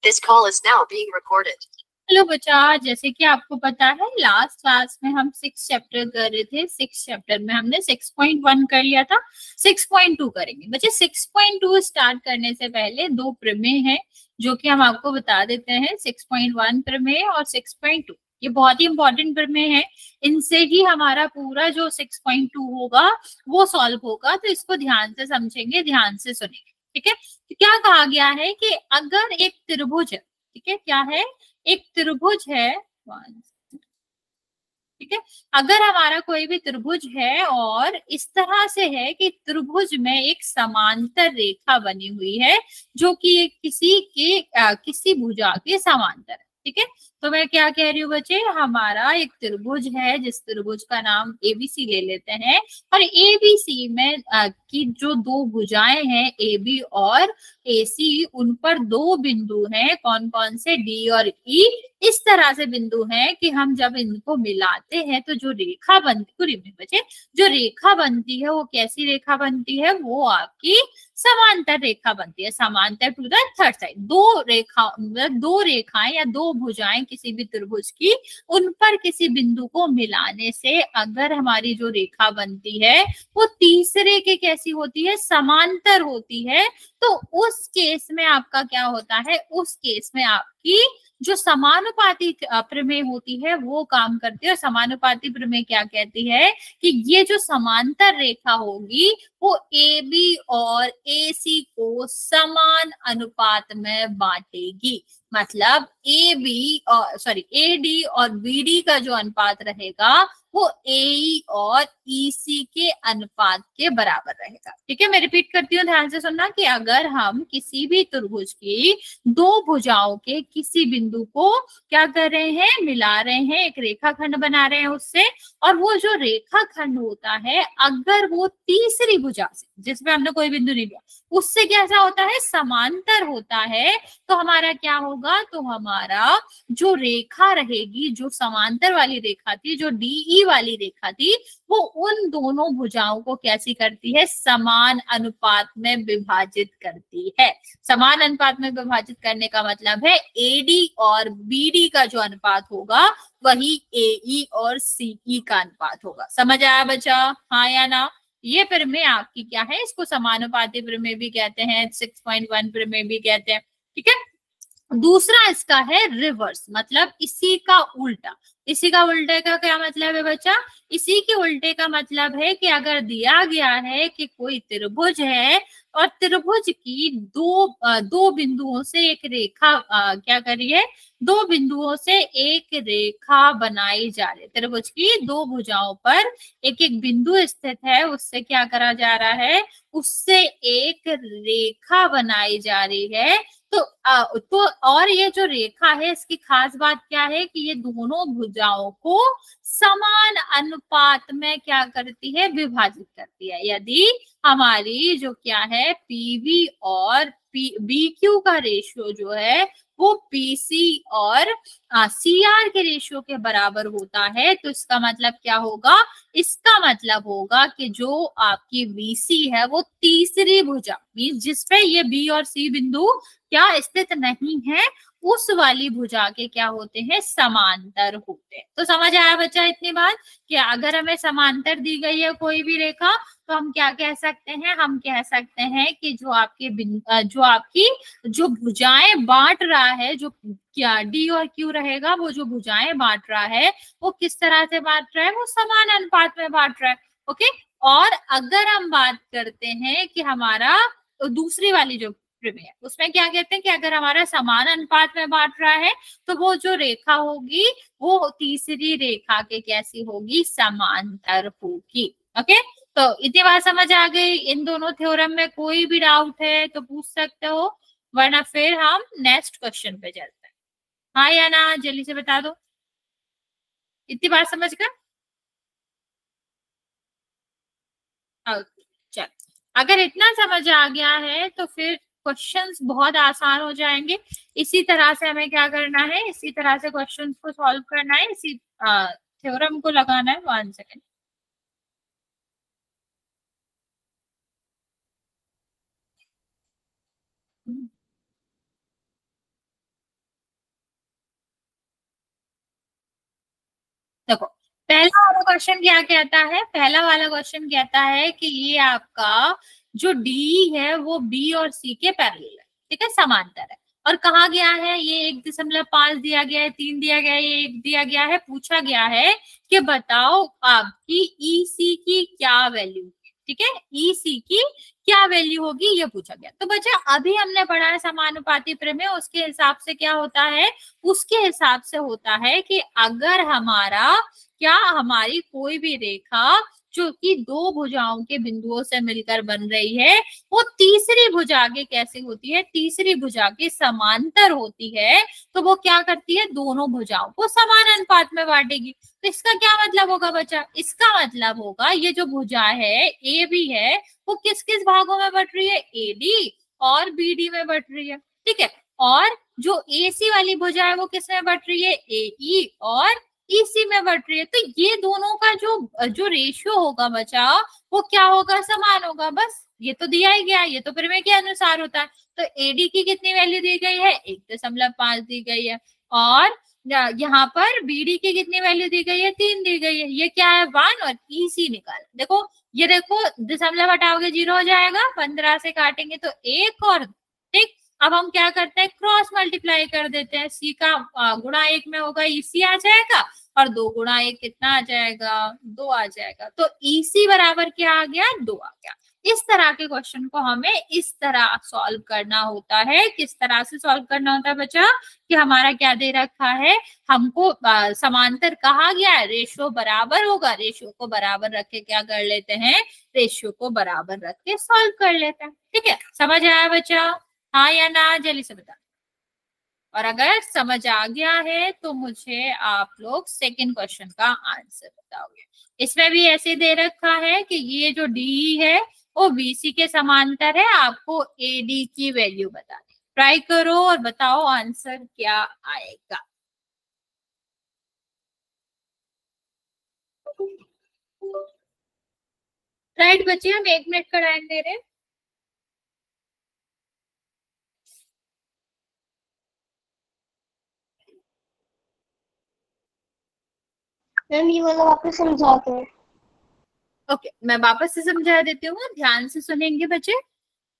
This call is now being recorded. Hello बच्चा, जैसे कि आपको पता है लास्ट क्लास में हम 6 चैप्टर कर रहे थे। 6 चैप्टर में हमने 6.1 कर लिया था। 6.2 करेंगे बच्चे। 6.2 स्टार्ट करने से पहले दो प्रमेय हैं जो कि हम आपको बता देते हैं। 6.1 प्रमेय और 6.2 ये बहुत ही इंपॉर्टेंट प्रमेय है। इनसे ही हमारा पूरा जो 6.2 होगा वो सॉल्व होगा, तो इसको ध्यान से समझेंगे, ध्यान से सुनेंगे। ठीक है, तो क्या कहा गया है कि अगर एक त्रिभुज है, ठीक है, क्या है, एक त्रिभुज है, ठीक है, अगर हमारा कोई भी त्रिभुज है और इस तरह से है कि त्रिभुज में एक समांतर रेखा बनी हुई है जो कि एक किसी भुजा के समांतर है। ठीक है, तो मैं क्या कह रही हूँ बच्चे, हमारा एक त्रिभुज है जिस त्रिभुज का नाम एबीसी ले लेते हैं, और एबीसी में की जो दो भुजाएं हैं AB और AC, उन पर दो बिंदु हैं। कौन कौन से? D और E। इस तरह से बिंदु हैं कि हम जब इनको मिलाते हैं तो जो रेखा बनती, पूरी में बचे जो रेखा बनती है वो कैसी रेखा बनती है? वो आपकी समांतर रेखा बनती है, समांतर टू द थर्ड साइड। दो रेखा मतलब दो रेखाएं या दो भुजाएं किसी भी त्रिभुज की, उन पर किसी बिंदु को मिलाने से अगर हमारी जो रेखा बनती है वो तीसरे के कैसी होती है? समांतर होती है। तो उस केस में आपका क्या होता है? उस केस में आपकी जो समानुपाती प्रमेय होती है वो काम करती है। और समानुपाती प्रमेय क्या कहती है कि ये जो समांतर रेखा होगी वो AB और AC को समान अनुपात में बांटेगी। मतलब AD और BD का जो अनुपात रहेगा वो AE और EC के अनुपात के बराबर रहेगा। ठीक है, मैं रिपीट करती हूँ, ध्यान से सुनना कि अगर हम किसी भी त्रिभुज की दो भुजाओं के किसी बिंदु को क्या कर रहे हैं? मिला रहे हैं, एक रेखाखंड बना रहे हैं उससे, और वो जो रेखाखंड होता है अगर वो तीसरी भुजा से, जिसमें हमने कोई बिंदु नहीं लिया, उससे कैसा होता है? समांतर होता है, तो हमारा क्या होगा? तो हमारा जो रेखा रहेगी, जो समांतर वाली रेखा थी, जो DE वाली रेखा थी, वो उन दोनों भुजाओं को कैसी करती है? समान अनुपात में विभाजित करती है। समान अनुपात में विभाजित करने का मतलब है AD और BD का जो अनुपात होगा वही AE और CE का अनुपात होगा। समझ आया बच्चा? हाँ या ना? ये प्रमेय आपकी क्या है? इसको समानुपाती प्रमेय भी कहते हैं, 6.1 प्रमेय भी कहते हैं। ठीक है, दूसरा इसका है रिवर्स, मतलब इसी का उल्टा। इसी का उल्टे का क्या मतलब है बच्चा? इसी के उल्टे का मतलब है कि अगर दिया गया है कि कोई त्रिभुज है और त्रिभुज की दो बिंदुओं से एक रेखा क्या करिए, दो बिंदुओं से एक रेखा बनाई जा रही है। त्रिभुज की दो भुजाओं पर एक एक बिंदु स्थित है, उससे क्या करा जा रहा है? उससे एक रेखा बनाई जा रही है। तो और ये जो रेखा है इसकी खास बात क्या है कि ये दोनों भुजाओं को समान अनुपात में क्या करती है? विभाजित करती है। यदि हमारी जो क्या है PV और BQ का रेशियो जो है वो PC और CR के रेशियो के बराबर होता है, तो इसका मतलब क्या होगा? इसका मतलब होगा कि जो आपकी BC है वो तीसरी भुजा मीन्स जिसपे ये B और C बिंदु क्या स्थित नहीं है, उस वाली भुजा के क्या होते हैं? समांतर होते हैं। तो समझ आया बच्चा इतनी बात कि अगर हमें समांतर दी गई है कोई भी रेखा, तो हम क्या कह सकते हैं? हम कह सकते हैं कि जो आपकी जो भुजाएं बांट रहा है, जो क्या D और Q रहेगा, वो जो भुजाएं बांट रहा है वो किस तरह से बांट रहा है? वो समान अनुपात में बांट रहा है। ओके, और अगर हम बात करते हैं कि हमारा दूसरी वाली जो प्रमेय उसमें क्या कहते हैं कि अगर हमारा समान अनुपात में बांट रहा है तो वो जो रेखा होगी वो तीसरी रेखा के कैसी होगी? समांतर होगी। ओके, तो इतनी बात समझ आ गई? इन दोनों थ्योरम में कोई भी डाउट है तो पूछ सकते हो, वरना फिर हम नेक्स्ट क्वेश्चन पे चलते हैं। हाँ या ना? जल्दी से बता दो, इतनी बात समझ गए? चल, अगर इतना समझ आ गया है तो फिर क्वेश्चंस बहुत आसान हो जाएंगे। इसी तरह से हमें क्या करना है? इसी तरह से क्वेश्चंस को सॉल्व करना है, इसी थ्योरम को लगाना है। 1 सेकेंड। क्वेश्चन क्या कहता है, पहला वाला क्वेश्चन कहता है कि ये आपका जो डी है वो बी और सी के पैरेलल है, ठीक है, समांतर है। और कहा गया है ये 1.5 दिया गया है, 3 दिया गया है, ये 1 दिया गया है, पूछा गया है कि बताओ आपकी ईसी की क्या वैल्यू, ठीक है, ईसी की क्या वैल्यू होगी ये पूछा गया। तो बच्चा अभी हमने पढ़ा है समानुपाती प्रमेय, उसके हिसाब से क्या होता है, उसके हिसाब से होता है कि अगर हमारी कोई भी रेखा जो कि दो भुजाओं के बिंदुओं से मिलकर बन रही है, वो तीसरी भुजा के कैसे होती है, तीसरी भुजा के समांतर होती है, तो वो क्या करती है, दोनों भुजाओं को समान अनुपात में बांटेगी। तो इसका क्या मतलब होगा बच्चा, इसका मतलब होगा ये जो भुजा है ए बी है वो किस किस भागों में बट रही है, ए डी और बी डी में बट रही है, ठीक है। और जो ए सी वाली भुजा है वो किस में बट रही है, ए ई और ईसी में बट रही है। तो ये दोनों का जो जो रेशियो होगा बच्चा वो क्या होगा, समान होगा। बस ये तो दिया ही गया, ये तो प्रमेय के अनुसार होता है। तो एडी की कितनी वैल्यू दी गई है, 1.5 दी गई है। और यहाँ पर बीडी की कितनी वैल्यू दी गई है, 3 दी गई है। ये क्या है, 1 और ईसी निकाल, देखो ये देखो दशमलव हटाओगे 0 हो जाएगा, 15 से काटेंगे तो 1 और, ठीक। अब हम क्या करते हैं, क्रॉस मल्टीप्लाई कर देते हैं, सी का गुणा 1 में होगा ईसी आ जाएगा, और 2 गुणा 1 कितना आ जाएगा, 2 आ जाएगा। तो ईसी बराबर क्या आ गया, 2 आ गया। इस तरह के क्वेश्चन को हमें इस तरह सॉल्व करना होता है। किस तरह से सॉल्व करना होता है बच्चा, कि हमारा क्या दे रखा है, हमको समांतर कहा गया है, रेशियो बराबर होगा, रेशियो को बराबर रख के क्या कर लेते हैं, रेशियो को बराबर रख के सॉल्व कर लेते हैं। ठीक है, समझ आया बच्चा, हाँ या ना, जल्दी से बता। और अगर समझ आ गया है तो मुझे आप लोग सेकंड क्वेश्चन का आंसर बताओगे। इसमें भी ऐसे दे रखा है कि ये जो डी है वो बीसी के समांतर है, आपको एडी की वैल्यू बतानी। ट्राई करो और बताओ आंसर क्या आएगा। राइट बच्चे, हम 1 मिनट का टाइम दे रहे हैं। मैम ये वाला वापस समझा के। ओके, मैं वापस से समझा देती हूँ, ध्यान से सुनेंगे बच्चे।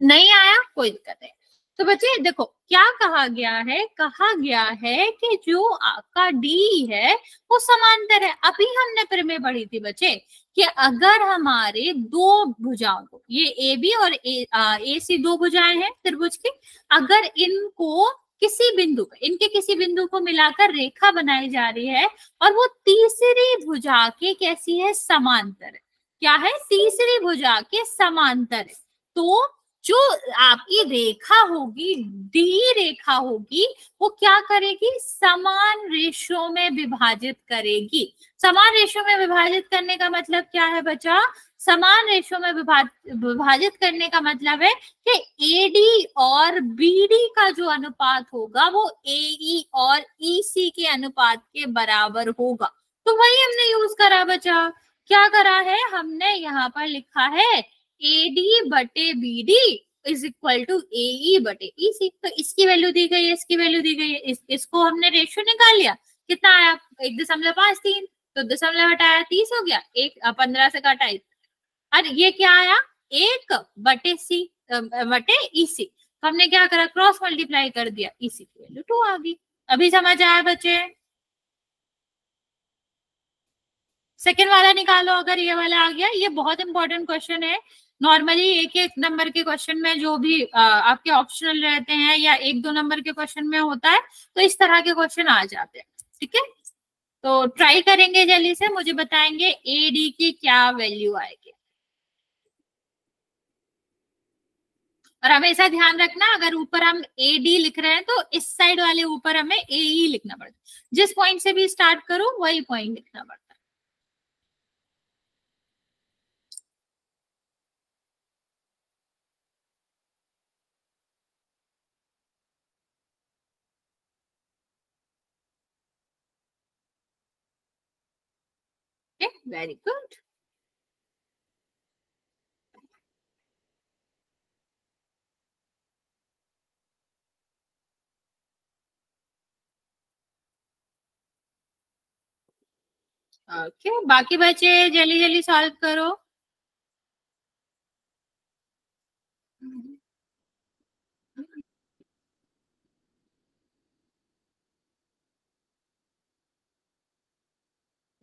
नहीं आया कोई दिक्कत नहीं। तो बच्चे देखो क्या कहा गया है, कहा गया है कि जो आपका डी है वो समांतर है। अभी हमने प्रमेय पढ़ी थी बच्चे कि अगर हमारे दो भुजाओं को, ये ए बी और ए सी दो भुजाएं हैं त्रिभुज की, अगर इनको किसी बिंदु पे, इनके किसी बिंदु को मिलाकर रेखा बनाई जा रही है और वो तीसरी भुजा के कैसी है, समांतर है। क्या है, तीसरी भुजा के समांतर है। तो जो आपकी रेखा होगी, डी रेखा होगी, वो क्या करेगी, समान रेशो में विभाजित करेगी। समान रेशो में विभाजित करने का मतलब क्या है बच्चा, समान रेशो में विभाजित करने का मतलब है कि एडी और बीडी का जो अनुपात होगा वो एई और ईसी के अनुपात के बराबर होगा। तो वही हमने यूज करा बच्चा, क्या करा है हमने, यहाँ पर लिखा है एडी बटे बीडी इज इक्वल टू ए बटे ईसी। तो इसकी वैल्यू दी गई है, इसकी वैल्यू दी गई है, इसको हमने रेशियो निकाल लिया, कितना आया, 1.53। तो दशमलव हटाया 30 हो गया, 15 से काटा 1, और ये क्या आया, 1 बटे सी बटे ईसी। तो हमने क्या करा, क्रॉस मल्टीप्लाई कर दिया, ईसी की वैल्यू 2 आ गई। अभी समझ आया बच्चे। सेकेंड वाला निकालो, अगर ये वाला आ गया, ये बहुत इंपॉर्टेंट क्वेश्चन है। नॉर्मली एक एक नंबर के क्वेश्चन में जो भी आपके ऑप्शनल रहते हैं या 1-2 नंबर के क्वेश्चन में होता है, तो इस तरह के क्वेश्चन आ जाते हैं। ठीक है, तो ट्राई करेंगे, जल्दी से मुझे बताएंगे ए डी की क्या वैल्यू आएगी। और हमेशा ध्यान रखना, अगर ऊपर हम ए डी लिख रहे हैं तो इस साइड वाले ऊपर हमें ए ई लिखना पड़ता है। जिस पॉइंट से भी स्टार्ट करो वही पॉइंट लिखना पड़ता है। Very good. ओके, बाकी बच्चे जल्दी जल्दी सॉल्व करो।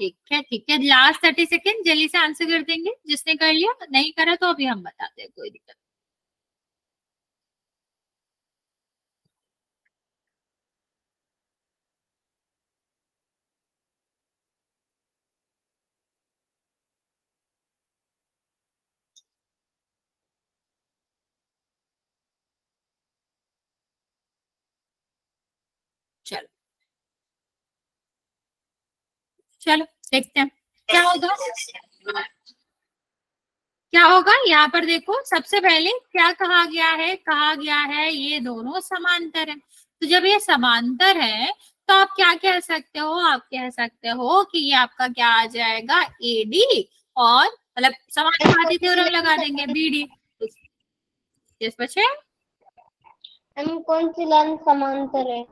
ठीक है ठीक है, लास्ट 30 सेकेंड जल्दी से आंसर कर देंगे, जिसने कर लिया, नहीं करा तो अभी हम बताते हैं, कोई दिक्कत। चलो चलो देखते हैं क्या होगा। क्या होगा यहाँ पर देखो, सबसे पहले क्या कहा गया है ये दोनों समांतर है। तो जब ये समांतर है तो आप क्या कह सकते हो, आप कह सकते हो कि ये आपका क्या आ जाएगा, एडी, और मतलब समानुपाती थ्योरम लगा देंगे, बीडी। यस बच्चे, हम कौन सी लाइन समांतर है?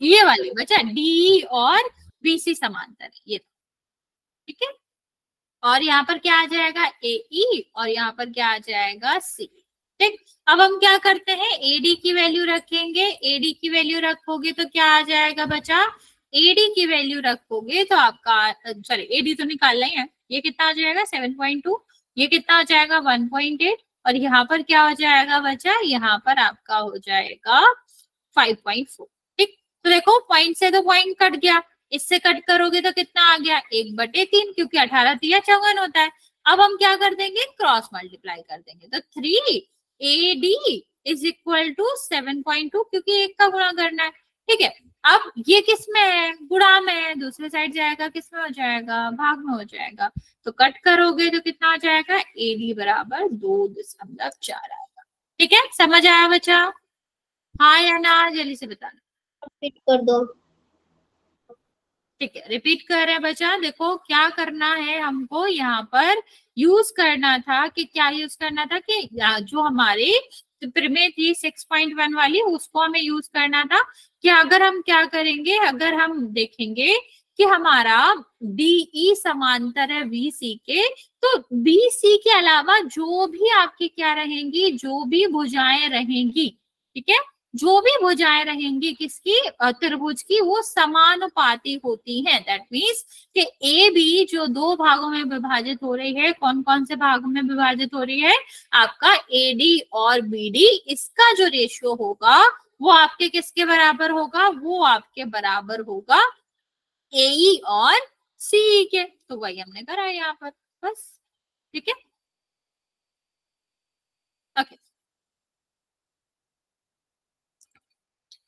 ये वाली बच्चा, डी और बीसी समांतर है ये, ठीक है। और यहाँ पर क्या आ जाएगा, ए ई, और यहाँ पर क्या आ जाएगा, सी। ठीक, अब हम क्या करते हैं, एडी की वैल्यू रखेंगे। एडी की वैल्यू रखोगे तो क्या आ जाएगा बच्चा, एडी की वैल्यू रखोगे तो आपका, सॉरी एडी तो निकालना ही है, ये कितना आ जाएगा 7.2, ये कितना आ जाएगा 1.8, और यहाँ पर क्या हो जाएगा बच्चा, यहाँ पर आपका हो जाएगा 5.4। ठीक, तो देखो पॉइंट से तो पॉइंट कट गया, इससे कट करोगे तो कितना आ गया, 1/3, क्योंकि 18 तिया 54 होता है। अब हम क्या कर देंगे, क्रॉस मल्टीप्लाई कर देंगे, तो 3AD इज इक्वल टू 7.2, क्योंकि एक का गुणा करना है। ठीक है, अब ये किस में है, गुणा में है, दूसरे साइड जाएगा, किस में हो जाएगा, भाग में हो जाएगा। तो कट करोगे तो कितना आ जाएगा, AD बराबर 2.4 आएगा। ठीक है, समझ आया बच्चा, हाँ या ना, जल्दी से बताना। रिपीट कर दो। ठीक है, रिपीट कर रहे हैं बच्चा, देखो क्या करना है हमको, यहाँ पर यूज करना था कि क्या यूज करना था कि जो हमारे में थी 6.1 वाली, उसको हमें यूज करना था कि अगर हम क्या करेंगे, अगर हम देखेंगे कि हमारा डीई समांतर है बीसी के, तो बीसी के अलावा जो भी आपकी क्या रहेंगी, जो भी भुजाएं रहेंगी, ठीक है, जो भी भुजाएं रहेंगी किसकी, त्रिभुज की, वो समानुपाती होती हैं। दैट मीन्स कि ए बी जो दो भागों में विभाजित हो रही है, कौन कौन से भागों में विभाजित हो रही है, आपका एडी और बीडी, इसका जो रेशियो होगा वो आपके किसके बराबर होगा, वो आपके बराबर होगा एई और सीई के। तो वही हमने करा है यहाँ पर, बस। ठीक है, ओके,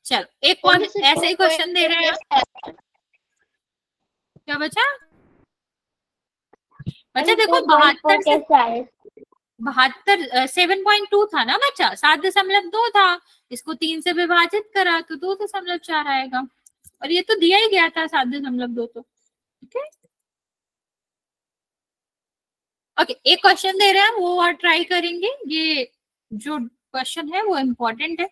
चलो एक और ऐसे ही क्वेश्चन दे रहे हैं। क्या बचा बच्चा, देखो 72 से कैसे आए? 72, 7.2 था ना बच्चा, 7.2 था, इसको 3 से विभाजित करा तो 2.4 आएगा, और ये तो दिया ही गया था 7.2 तो। ठीक है, ओके, एक क्वेश्चन दे रहे हैं वो और ट्राई करेंगे, ये जो क्वेश्चन है वो इम्पोर्टेंट है।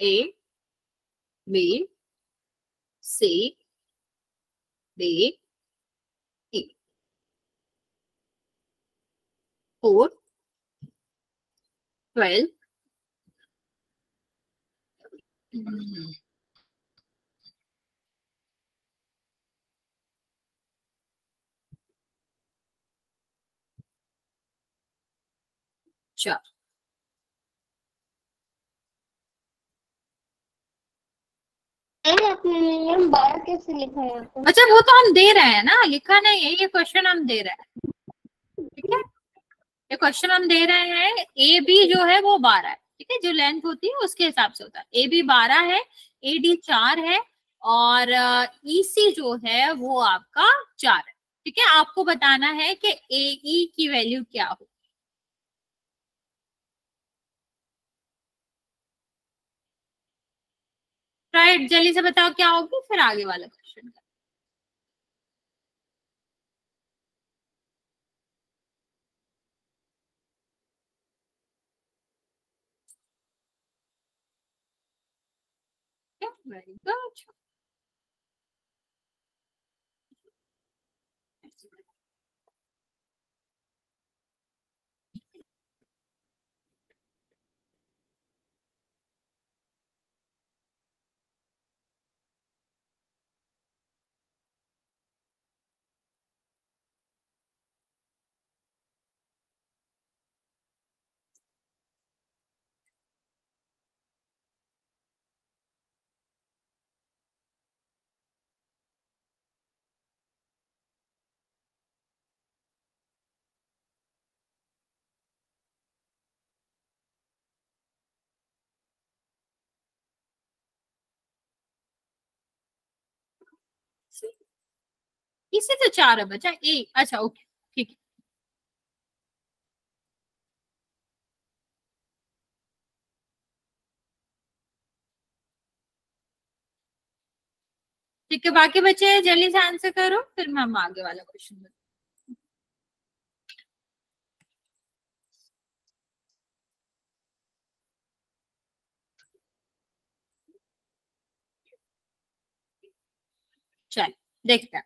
A B C D E 4 12 4। आपने नियम 12 कैसे लिखा है यहाँ पर? अच्छा वो तो हम दे रहे हैं ना, लिखा नहीं है, ये क्वेश्चन हम दे रहे हैं। ठीक है, ये क्वेश्चन हम दे रहे हैं, ए बी जो है वो 12 है, ठीक है, जो लेंथ होती है उसके हिसाब से होता है, ए बी 12 है, ए डी 4 है, और ईसी जो है वो आपका 4 है। ठीक है, आपको बताना है कि ए ई की वैल्यू क्या हो। राइट, जल्दी से बताओ क्या होगी, फिर आगे वाला क्वेश्चन। Very good. इसे तो 4 है बच्चा, ए, अच्छा ओके ठीक है। ठीक है, बाकी बच्चे जल्दी से आंसर करो, फिर हम आगे वाला क्वेश्चन। चल देखते हैं।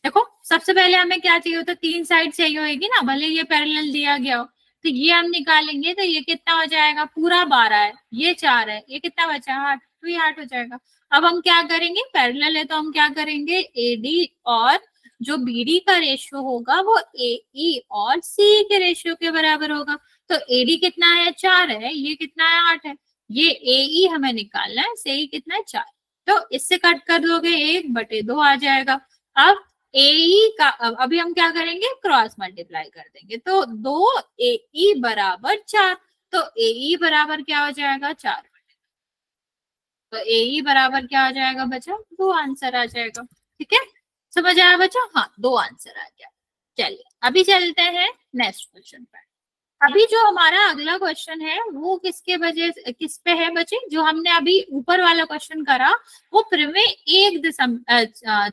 देखो सबसे पहले हमें क्या चाहिए होता है, 3 साइड चाहिए होगी ना, भले ये पैरेलल दिया गया हो, तो ये हम निकालेंगे तो ये कितना हो जाएगा, पूरा 12 है, ये 4 है, ये कितना बचा 8, तो ये 8 हो जाएगा। अब हम क्या करेंगे, पैरेलल है तो हम क्या करेंगे, एडी और जो बीडी का रेशियो होगा वो एई और सी के रेशियो के बराबर होगा। तो एडी कितना है, 4 है, ये कितना है, 8 है, ये एई हमें निकालना है, सी कितना है, 4। तो इससे कट कर दोगे 1/2 आ जाएगा। अब एई का अभी हम क्या करेंगे, क्रॉस मल्टीप्लाई कर देंगे, तो 2 एई बराबर 4, तो एई बराबर क्या हो जाएगा, 4। तो एई बराबर क्या हो जाएगा बच्चा, 2 आंसर आ जाएगा। ठीक है, समझ आया बच्चा, हाँ 2 आंसर आ गया। चलिए अभी चलते हैं नेक्स्ट क्वेश्चन पर। अभी जो हमारा अगला क्वेश्चन है वो किसके वजह किस पे है बच्चे, जो हमने अभी ऊपर वाला क्वेश्चन करा वो प्रमेय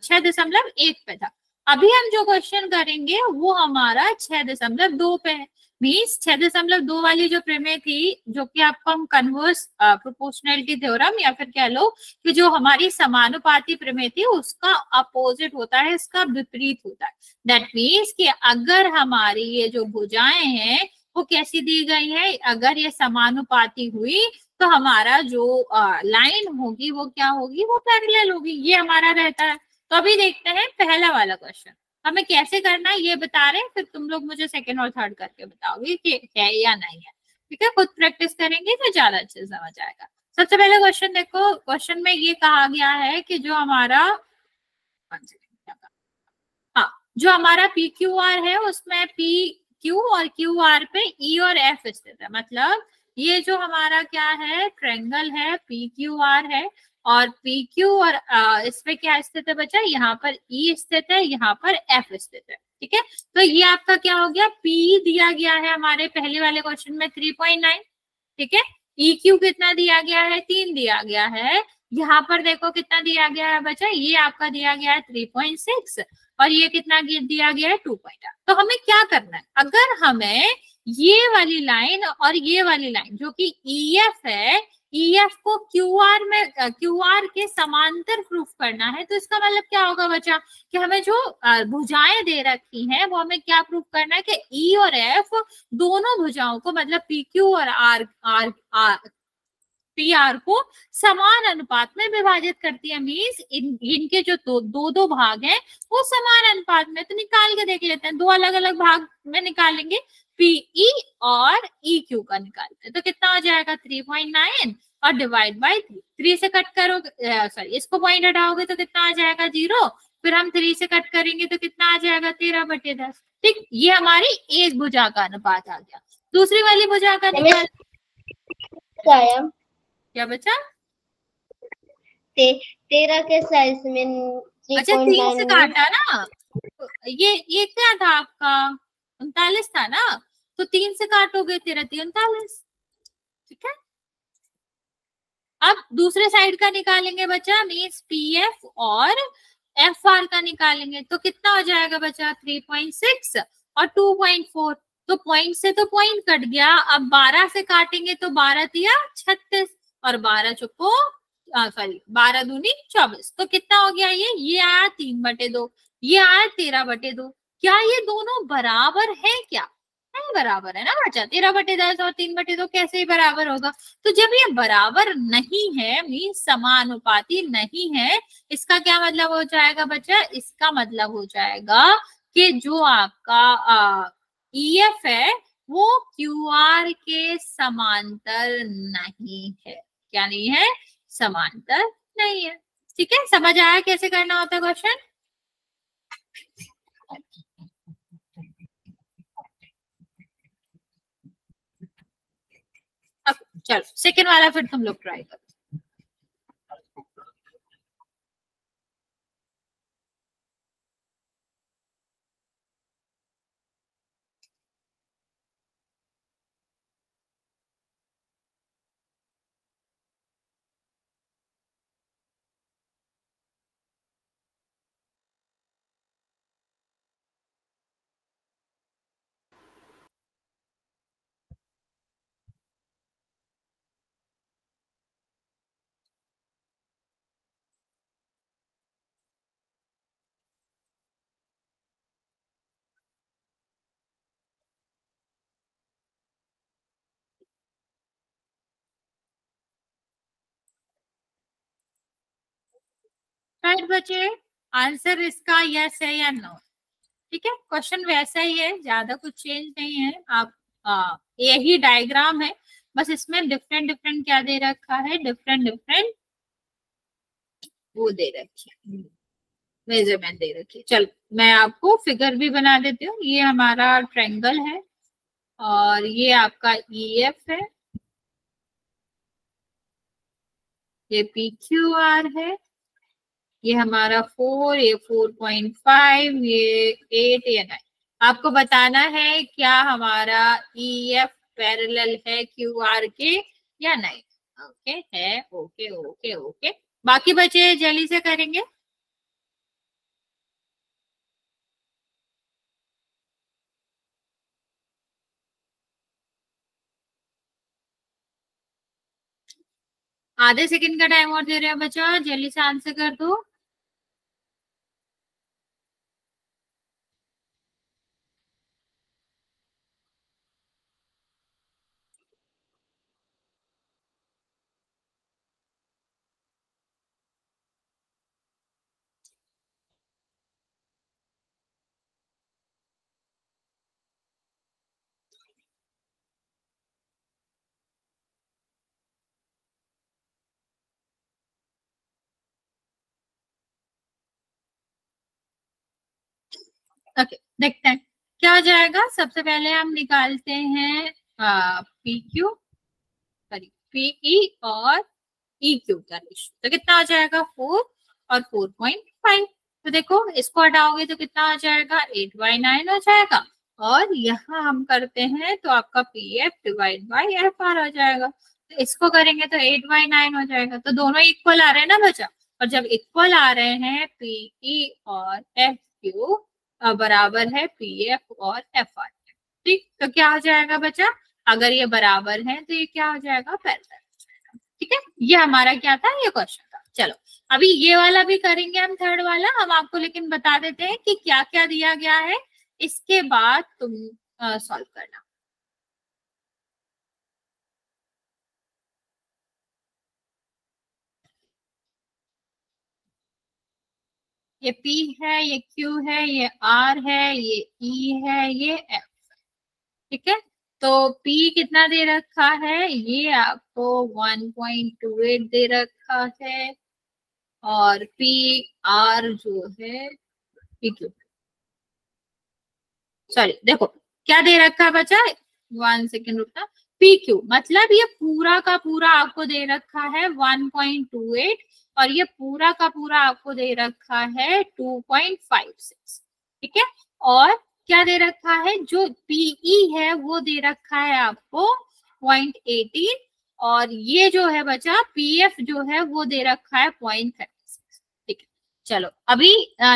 6.1 पे था। अभी हम जो क्वेश्चन करेंगे वो हमारा 6.2 पे है। मीन्स 6.2 वाली जो प्रमेय थी, जो कि आपको हम कन्वर्स प्रोपोर्शनैलिटी थ्योरम या फिर कह लो कि जो हमारी समानुपाती प्रमेय थी उसका अपोजिट होता है, इसका विपरीत होता है। दैट मीन्स कि अगर हमारी ये जो भुजाएं हैं वो कैसी दी गई है, अगर ये समानुपाती हुई तो हमारा जो लाइन होगी वो क्या होगी, वो पैरेलल होगी, ये हमारा रहता है। तो अभी देखते हैं पहला वाला क्वेश्चन हमें कैसे करना है, ये बता रहे हैं, फिर तुम लोग मुझे सेकंड और थर्ड करके बताओगे कि है या नहीं है। ठीक है, खुद प्रैक्टिस करेंगे तो ज्यादा अच्छे से समझ आएगा। सबसे पहले क्वेश्चन देखो, क्वेश्चन में ये कहा गया है कि जो हमारा हाँ, जो हमारा पी क्यू आर है उसमें पी क्यू और क्यू आर पे ई और एफ स्थित है। मतलब ये जो हमारा क्या है, ट्रायंगल है, पी क्यू आर है और पी क्यू और इस पे क्या स्थित है बच्चा, यहाँ पर ई स्थित है, यहाँ पर एफ स्थित है। ठीक है, तो ये आपका क्या हो गया, पी दिया गया है हमारे पहले वाले क्वेश्चन में 3.9। ठीक है, ई क्यू कितना दिया गया है, 3 दिया गया है। यहाँ पर देखो कितना दिया गया है बच्चा, ये आपका दिया गया है 3.6 और ये कितना दिया गया है 2.8। तो हमें क्या करना है, अगर हमें ये वाली लाइन और ये वाली लाइन जो कि EF है, EF को QR में QR के समांतर प्रूफ करना है, तो इसका मतलब क्या होगा बच्चा कि हमें जो भुजाएं दे रखी हैं वो हमें क्या प्रूफ करना है कि E और F दोनों भुजाओं को, मतलब PQ और PR को समान अनुपात में विभाजित करती है। मीन्स इनके जो दो भाग हैं वो समान अनुपात में। तो निकाल के देख लेते हैं, 2 अलग अलग भाग में निकालेंगे, PE और EQ का निकालते हैं, तो कितना हो जाएगा 3.9 और डिवाइड बाई 3 से कट करोगे, सॉरी इसको पॉइंट हटाओगे तो कितना आ जाएगा 0, फिर हम 3 से कट करेंगे तो कितना आ जाएगा 13/10। ठीक, ये हमारी एक भुजा का अनुपात आ गया। दूसरी वाली भुजा का निकाल क्या बचा, 13 के साइज में अच्छा 3 से काटा ना, ये क्या था आपका 39 था ना, तो 3 से काटोगे 13 39। ठीक है, अब दूसरे साइड का निकालेंगे बच्चा, मीन्स PF और FR का निकालेंगे, तो कितना हो जाएगा बच्चा 3.6 और 2.4। तो पॉइंट से तो पॉइंट कट गया, अब 12 से काटेंगे तो 12 दिया 36 और 12 चुको सॉरी 12 दूनी 24, तो कितना हो गया ये आया 3/2, ये आया 13/2। क्या ये दोनों बराबर है क्या? नहीं बराबर है ना बच्चा, 13/10 और 3/2 कैसे ही बराबर होगा? तो जब ये बराबर नहीं है मीन समानुपाती नहीं है, इसका क्या मतलब हो जाएगा बच्चा? इसका मतलब हो जाएगा कि जो आपका ईएफ है वो क्यूआर के समांतर नहीं है। क्या नहीं है? समांतर नहीं है। ठीक है, समझ आया कैसे करना होता है क्वेश्चन? अब चलो सेकेंड वाला फिर तुम लोग ट्राई करो। राइट बच्चे, आंसर इसका यस है या नो? ठीक है, क्वेश्चन वैसा ही है, ज्यादा कुछ चेंज नहीं है। आप यही डायग्राम है, बस इसमें डिफरेंट डिफरेंट क्या दे रखा है, डिफरेंट डिफरेंट वो दे रखी है, मेजरमेंट दे रखी है। चल मैं आपको फिगर भी बना देती हूँ। ये हमारा ट्रायंगल है और ये आपका ईएफ है, ये पी क्यू आर है, ये हमारा 4, ये 4.5, ये 8, ये 9। आपको बताना है क्या हमारा ईएफ पैरेलल है क्यू आर के या नहीं। ओके है, ओके ओके ओके। बाकी बच्चे जल्दी से करेंगे। आधे सेकंड का टाइम और दे रहे हैं बच्चा, जल्दी से आंसर कर दो। ओके देखते हैं क्या हो जाएगा। सबसे पहले हम निकालते हैं पी क्यू, सॉरी पीई और ई क्यू का रेशियो। तो कितना आ जाएगा 4 और 4.5। तो देखो इसको हटाओगे तो कितना आ जाएगा 8/9 हो जाएगा। और यहाँ हम करते हैं तो आपका P F divide by F R आ जाएगा। तो इसको करेंगे तो 8/9 हो जाएगा। तो दोनों इक्वल आ रहे हैं ना बच्चा, और जब इक्वल आ रहे हैं पीई और एफ क्यू बराबर है पी एफ और एफ आर। ठीक, तो क्या हो जाएगा बच्चा? अगर ये बराबर है तो ये क्या हो जाएगा? पैरेलल। ठीक है, ये हमारा क्या था, ये क्वेश्चन था। चलो अभी ये वाला भी करेंगे हम, थर्ड वाला। हम आपको लेकिन बता देते हैं कि क्या क्या दिया गया है, इसके बाद तुम सॉल्व करना। ये P है, ये Q है, ये R है, ये E है, ये F। ठीक है, तो P कितना दे रखा है? ये आपको 1.28 दे रखा है। और PR जो है, PQ, सॉरी देखो क्या दे रखा है बच्चा, 1 सेकेंड रुकना। PQ मतलब ये पूरा का पूरा आपको दे रखा है 1.28 और ये पूरा का पूरा आपको दे रखा है 2.56। ठीक है, और क्या दे रखा है, जो PE है वो दे रखा है आपको 0.18 और ये जो है बच्चा PF जो है वो दे रखा है 0.36। ठीक है, चलो अभी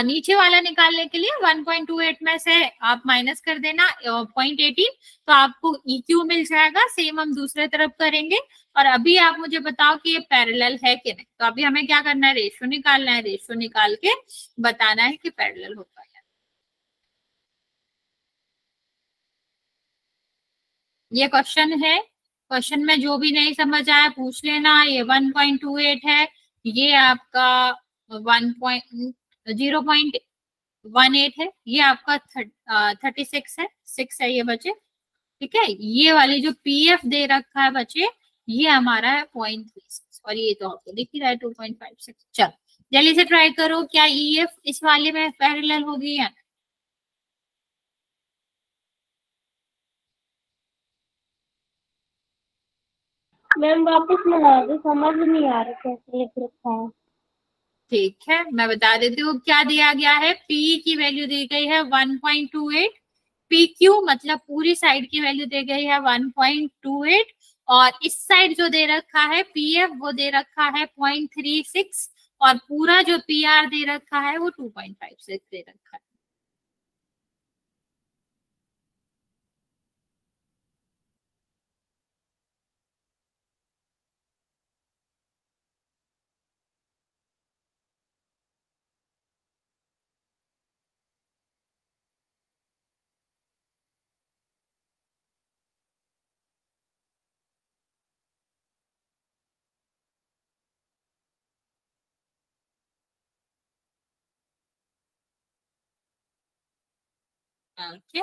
नीचे वाला निकालने के लिए 1.28 में से आप माइनस कर देना 0.18, तो आपको EQ मिल जाएगा। सेम हम दूसरे तरफ करेंगे। और अभी आप मुझे बताओ कि ये पैरेलल है कि नहीं। तो अभी हमें क्या करना है, रेशियो निकालना है। रेशियो निकाल के बताना है कि पैरेलल होगा। ये क्वेश्चन है। क्वेश्चन में जो भी नहीं समझ आया पूछ लेना। ये 1.28 है, ये आपका 0.18 है, ये आपका 36 है, 6 है ये बचे। ठीक है, ये वाली जो PF दे रखा है बचे, ये हमारा है 0.36 और ये तो आपको दिख ही रहा है 2.56। चलो जल्दी से ट्राई करो, क्या EF इस वाले में पैरेलल होगी या मैम वापस मिला दो, समझ नहीं आ रहा कैसे लिख रखा है। ठीक है, मैं बता देती हूँ क्या दिया गया है। P की वैल्यू दी गई है 1.28, PQ मतलब पूरी साइड की वैल्यू दी गई है 1.28, और इस साइड जो दे रखा है PF वो दे रखा है 0.36, और पूरा जो PR दे रखा है वो 2.56 दे रखा है। ओके,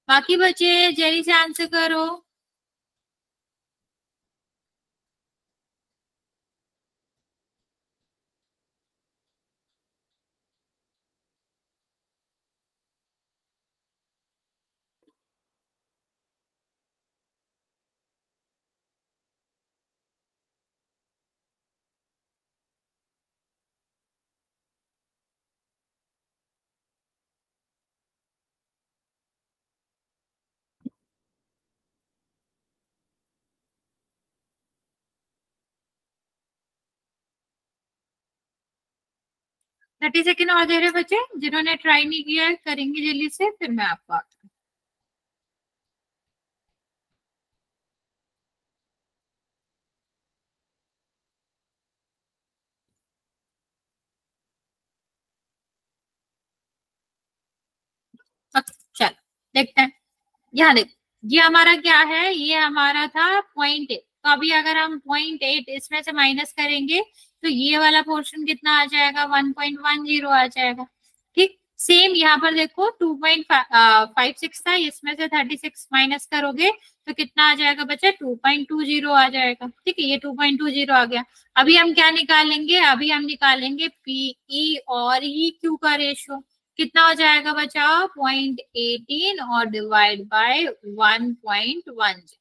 बाकी बचे जल्दी से आंसर करो। थर्टी सेकेंड और दे रहे बच्चे, जिन्होंने ट्राई नहीं किया है करेंगे जल्दी से, फिर मैं आपको आती हूँ। चलो देखते हैं। यहाँ देख, ये हमारा क्या है, ये हमारा था 0.8। तो अभी अगर हम 0.8 इसमें से माइनस करेंगे तो ये वाला पोर्शन कितना आ जाएगा, 1.10 आ जाएगा। ठीक, सेम यहाँ पर देखो 2.56 था, इसमें से 36 माइनस करोगे तो कितना आ जाएगा बच्चा, 2.20 आ जाएगा। ठीक है, ये 2.20 आ गया। अभी हम क्या निकालेंगे, अभी हम निकालेंगे PE और EQ का रेशियो। कितना हो जाएगा बच्चा, 0.18 और डिवाइड बाय 1.10।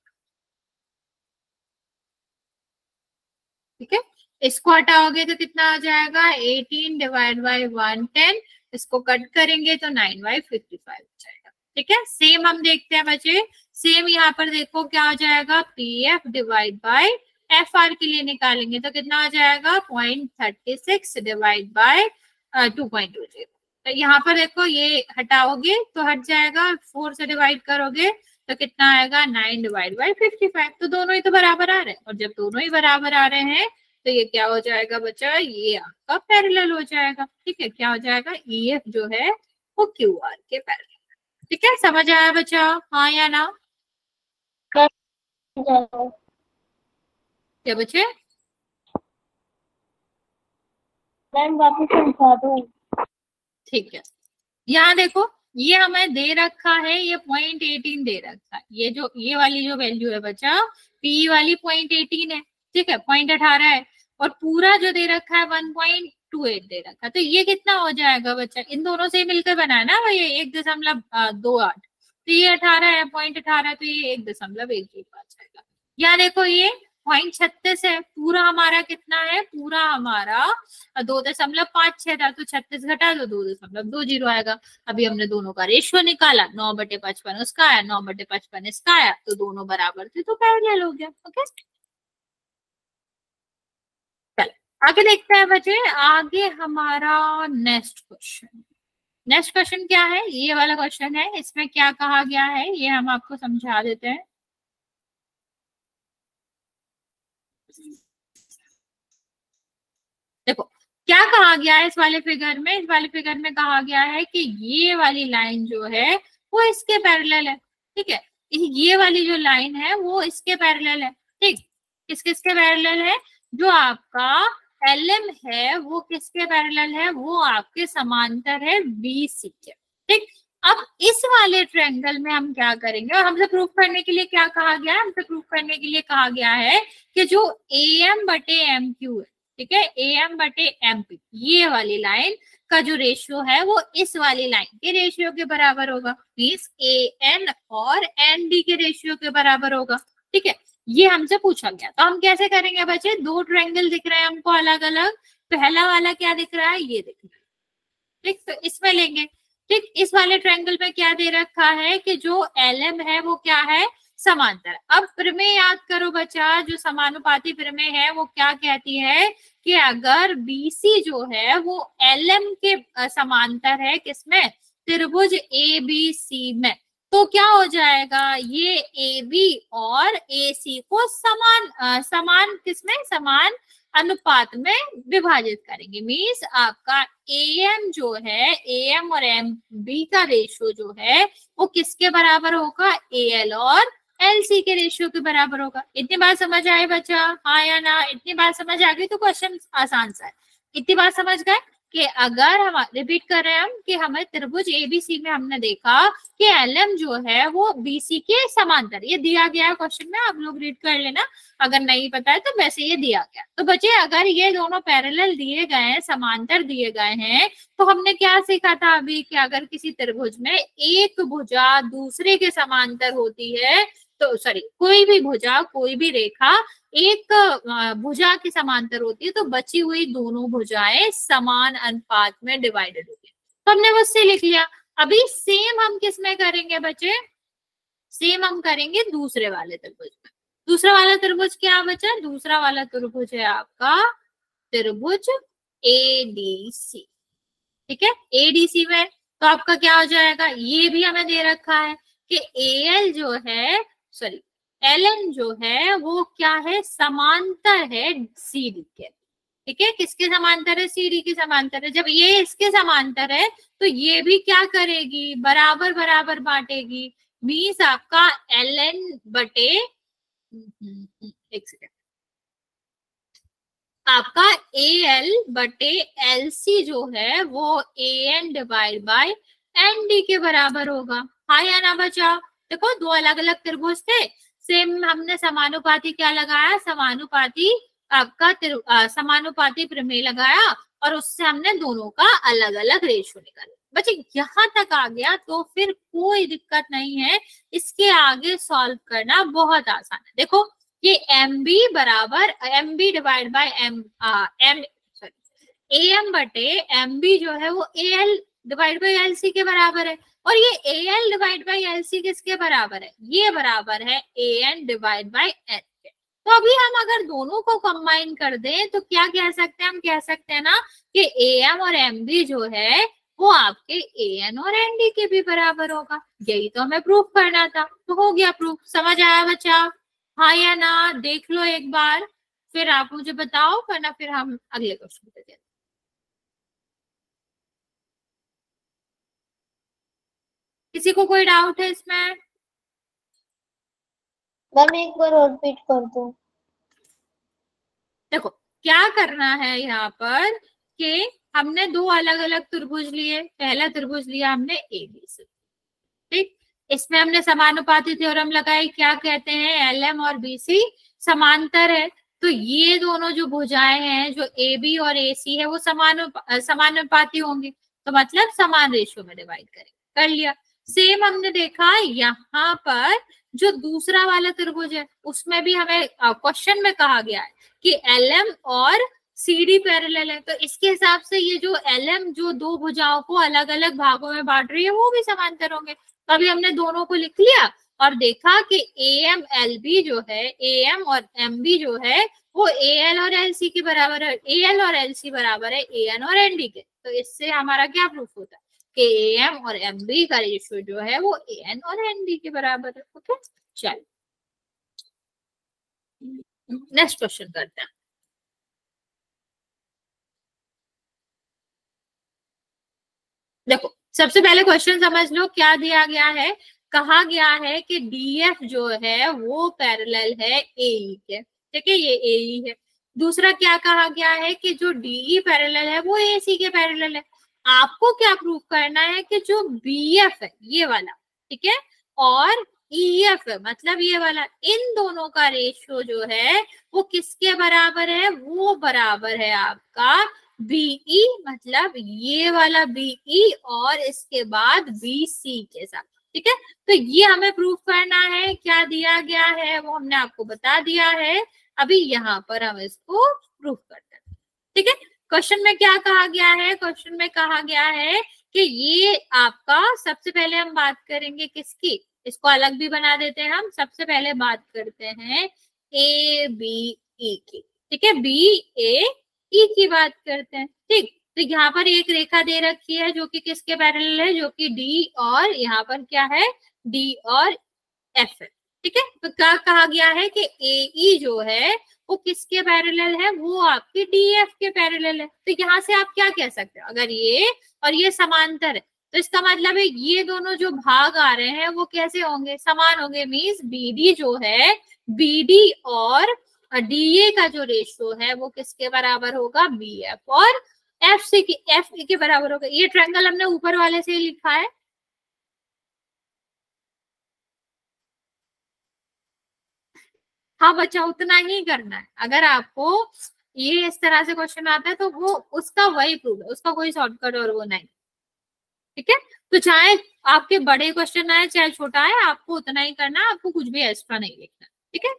ठीक है, इसको हटाओगे तो कितना आ जाएगा, 18 डिवाइड बाय 110। इसको कट करेंगे तो 9/55 हो जाएगा। ठीक है, सेम हम देखते हैं बच्चे, सेम यहाँ पर देखो क्या हो जाएगा, PF डिवाइड बाय FR के लिए निकालेंगे तो कितना आ जाएगा, 0.36 डिवाइड बाय 2.20। तो यहाँ पर देखो ये हटाओगे तो हट जाएगा, 4 से डिवाइड करोगे तो कितना आएगा, 9/55। तो दोनों ही तो बराबर आ रहे हैं, और जब दोनों ही बराबर आ रहे हैं तो ये क्या हो जाएगा बच्चा, ये आपका पैरेलल हो जाएगा। ठीक है, क्या हो जाएगा, EF जो है वो QR के पैरेलल। ठीक है, समझ आया बच्चा, हाँ या ना। क्या बच्चे, मैम वापस समझा दो। ठीक है, यहाँ देखो ये हमें दे रखा है, ये 0.18 दे रखा है। ये जो ये वाली जो वैल्यू है बच्चा, P वाली 0.18 है। ठीक है, 0.18 है, और पूरा जो दे रखा है 1.28 दे रखा है। तो ये कितना हो जाएगा बच्चा, इन दोनों से मिलकर बना है ना ये 1.28। तो ये 18 है, 0.18, तो ये 1.10 आ जाएगा। यहाँ देखो ये 0.36 है, पूरा हमारा कितना है, पूरा हमारा 2.56 था, तो 36 घटा दो 2.20 आएगा। अभी हमने दोनों का रेशियो निकाला, 9/55 उसका आया, 9/55 इसका आया, तो दोनों बराबर थे तो पैरेलल हो गया। ओके, चलो आगे देखते हैं बच्चे, आगे हमारा नेक्स्ट क्वेश्चन क्या है, ये वाला क्वेश्चन है। इसमें क्या कहा गया है ये हम आपको समझा देते हैं। देखो क्या कहा गया है इस वाले फिगर में। इस वाले फिगर में कहा गया है कि ये वाली लाइन जो है वो इसके पैरेलल है। ठीक है, ये वाली जो लाइन है वो इसके पैरेलल है। ठीक, किस किसके पैरेलल है? जो आपका LM है वो किसके पैरेलल है? वो आपके समांतर है BC के। ठीक, अब इस वाले ट्रायंगल में हम क्या करेंगे, और हमसे प्रूफ करने के लिए क्या कहा गया है? हमसे प्रूफ करने के लिए कहा गया है कि जो AM/MQ है, ठीक है, AM/MP, ये वाली लाइन का जो रेशियो है वो इस वाली लाइन के रेशियो के बराबर होगा। मीन्स AN और ND के रेशियो के बराबर होगा। ठीक है, ये हमसे पूछा गया। तो हम कैसे करेंगे बच्चे? दो ट्रायंगल दिख रहे हैं हमको अलग अलग। पहला वाला क्या दिख रहा है? ये दिख रहा है। ठीक, तो इसमें लेंगे। ठीक, इस वाले ट्रायंगल में क्या दे रखा है कि जो LM है वो क्या है? समांतर। अब प्रमेय याद करो बच्चा, जो समानुपाती प्रमेय है वो क्या कहती है कि अगर BC जो है वो LM के समांतर है, किसमें? त्रिभुज ABC में, तो क्या हो जाएगा? ये AB और AC को समान किसमें? समान अनुपात में विभाजित करेंगे। मीन्स आपका AM जो है, AM और MB का रेशियो जो है वो किसके बराबर होगा? AL और LC के रेशियो के बराबर होगा। इतनी बात समझ आए बच्चा? हाँ या ना? इतनी बात समझ आ गई तो क्वेश्चन आसान सा है। इतनी बात समझ गए कि अगर हम रिपीट कर रहे हैं हम कि हमें त्रिभुज ABC में हमने देखा कि LM जो है वो BC के समांतर, ये दिया गया है क्वेश्चन में, आप लोग रीड कर लेना अगर नहीं पता है तो। वैसे ये दिया गया। तो बच्चे अगर ये दोनों पैरेलल दिए गए हैं, समांतर दिए गए हैं, तो हमने क्या सीखा था अभी कि अगर किसी त्रिभुज में एक भुजा दूसरे के समांतर होती है, तो सॉरी, कोई भी भुजा, कोई भी रेखा एक भुजा के समांतर होती है, तो बची हुई दोनों भुजाएं समान अनुपात में डिवाइडेड होती है। तो हमने वो उससे लिख लिया। अभी सेम हम किस में करेंगे बच्चे? सेम हम करेंगे दूसरे वाले त्रिभुज में। दूसरा वाला त्रिभुज क्या बचा? दूसरा वाला त्रिभुज है आपका त्रिभुज ADC। ठीक है, ADC में तो आपका क्या हो जाएगा? ये भी हमें दे रखा है कि AL जो है, सॉरी, LN जो है वो क्या है? समांतर है CD के। ठीक है, किसके समांतर है? CD के समांतर है। जब ये इसके समांतर है तो ये भी क्या करेगी? बराबर बराबर बांटेगी। मीन्स आपका LN बटे, एक सेकेंड, आपका AL बटे LC जो है वो AN डिवाइड बाय ND के बराबर होगा। हाँ या ना बचा? देखो दो अलग अलग त्रिभुज थे, सेम हमने समानुपाती क्या लगाया? समानुपाती आपका समानुपाती प्रमेय लगाया और उससे हमने दोनों का अलग अलग रेशियो निकाला। बच्चे यहाँ तक आ गया तो फिर कोई दिक्कत नहीं है, इसके आगे सॉल्व करना बहुत आसान है। देखो ये MB बराबर MB डिवाइड बाय AM बटे MB जो है वो AL डिवाइड बाय LC के बराबर है, और ये AL डिवाइड बाय LC किसके बराबर है? ये बराबर है AN डिवाइड बाय N के। तो अभी हम अगर दोनों को कंबाइन कर दें तो क्या कह सकते हैं? हम कह सकते हैं ना कि AM और MB जो है वो आपके AN और ND के भी बराबर होगा। यही तो हमें प्रूफ करना था, तो हो गया प्रूफ। समझ आया बच्चा? हाँ या ना? देख लो एक बार, फिर आप मुझे बताओ, वरना फिर हम अगले क्वेश्चन पे चलते। किसी को कोई डाउट है इसमें? मैम एक बार और रिपीट कर दो। देखो क्या करना है यहाँ पर कि हमने दो अलग अलग त्रिभुज लिए। पहला त्रिभुज लिया हमने ABC। ठीक, इसमें हमने समानुपाती थ्योरम लगाई। क्या कहते हैं? LM और BC समांतर है, तो ये दोनों जो भुजाएं हैं, जो AB और AC है, वो समानुपाती होंगी, तो मतलब समान रेशियो में डिवाइड करेंगे। कर लिया। सेम हमने देखा यहाँ पर जो दूसरा वाला त्रिभुज है उसमें भी हमें क्वेश्चन में कहा गया है कि LM और CD पैरेलल है, तो इसके हिसाब से ये जो LM जो दो भुजाओं को अलग अलग भागों में बांट रही है वो भी समांतर होंगे। तो अभी हमने दोनों को लिख लिया और देखा कि एम एल बी जो है, एम और एम बी जो है वो ए एल और एल सी के बराबर है, ए एल और एल सी बराबर है ए एन और एन डी के। तो इससे हमारा क्या प्रूफ होता है कि ए एम और एम बी का रेशियो जो है वो ए एन और एन डी के बराबर है। ओके, चलो नेक्स्ट क्वेश्चन करते हैं। देखो सबसे पहले क्वेश्चन समझ लो क्या दिया गया है। कहा गया है कि डीएफ जो है वो पैरेलल है एई के, ठीक है, ये एई है। दूसरा क्या कहा गया है कि जो डीई पैरेलल है वो एसी के पैरेलल है। आपको क्या प्रूफ करना है कि जो बीएफ है ये वाला, ठीक है, और ईएफ है मतलब ये वाला, इन दोनों का रेशियो जो है वो किसके बराबर है, वो बराबर है आपका बीई, मतलब ये वाला बीई और इसके बाद बीसी के साथ, ठीक है। तो ये हमें प्रूफ करना है। क्या दिया गया है वो हमने आपको बता दिया है, अभी यहाँ पर हम इसको प्रूफ करते हैं, ठीक है। क्वेश्चन में क्या कहा गया है, क्वेश्चन में कहा गया है कि ये आपका, सबसे पहले हम बात करेंगे किसकी, इसको अलग भी बना देते हैं हम। सबसे पहले बात करते हैं ए बी ई की, ठीक है, बी ए ई की बात करते हैं, ठीक। तो यहाँ पर एक रेखा दे रखी है जो कि किसके पैरेलल है, जो कि डी और यहाँ पर क्या है, डी और एफ है, ठीक है। तो क्या कहा गया है कि ए ई जो है वो किसके पैरेलल है, वो आपके डी एफ के पैरेलल है। तो यहाँ से आप क्या कह सकते हो, अगर ये और ये समांतर है तो इसका मतलब है ये दोनों जो भाग आ रहे हैं वो कैसे होंगे, समान होंगे। मीन्स बीडी जो है, बीडी और डीए का जो रेशियो है वो किसके बराबर होगा, बी एफ और एफ सी की, एफ ई के बराबर होगा। ये ट्रायंगल हमने ऊपर वाले से लिखा है। हाँ बच्चा उतना ही करना है। अगर आपको ये इस तरह से क्वेश्चन आता है तो वो उसका वही प्रूफ है, उसका कोई शॉर्टकट और वो नहीं, ठीक है। तो चाहे आपके बड़े क्वेश्चन आए चाहे छोटा आए, आपको उतना ही करना है, आपको कुछ भी एक्स्ट्रा नहीं लिखना, ठीक है।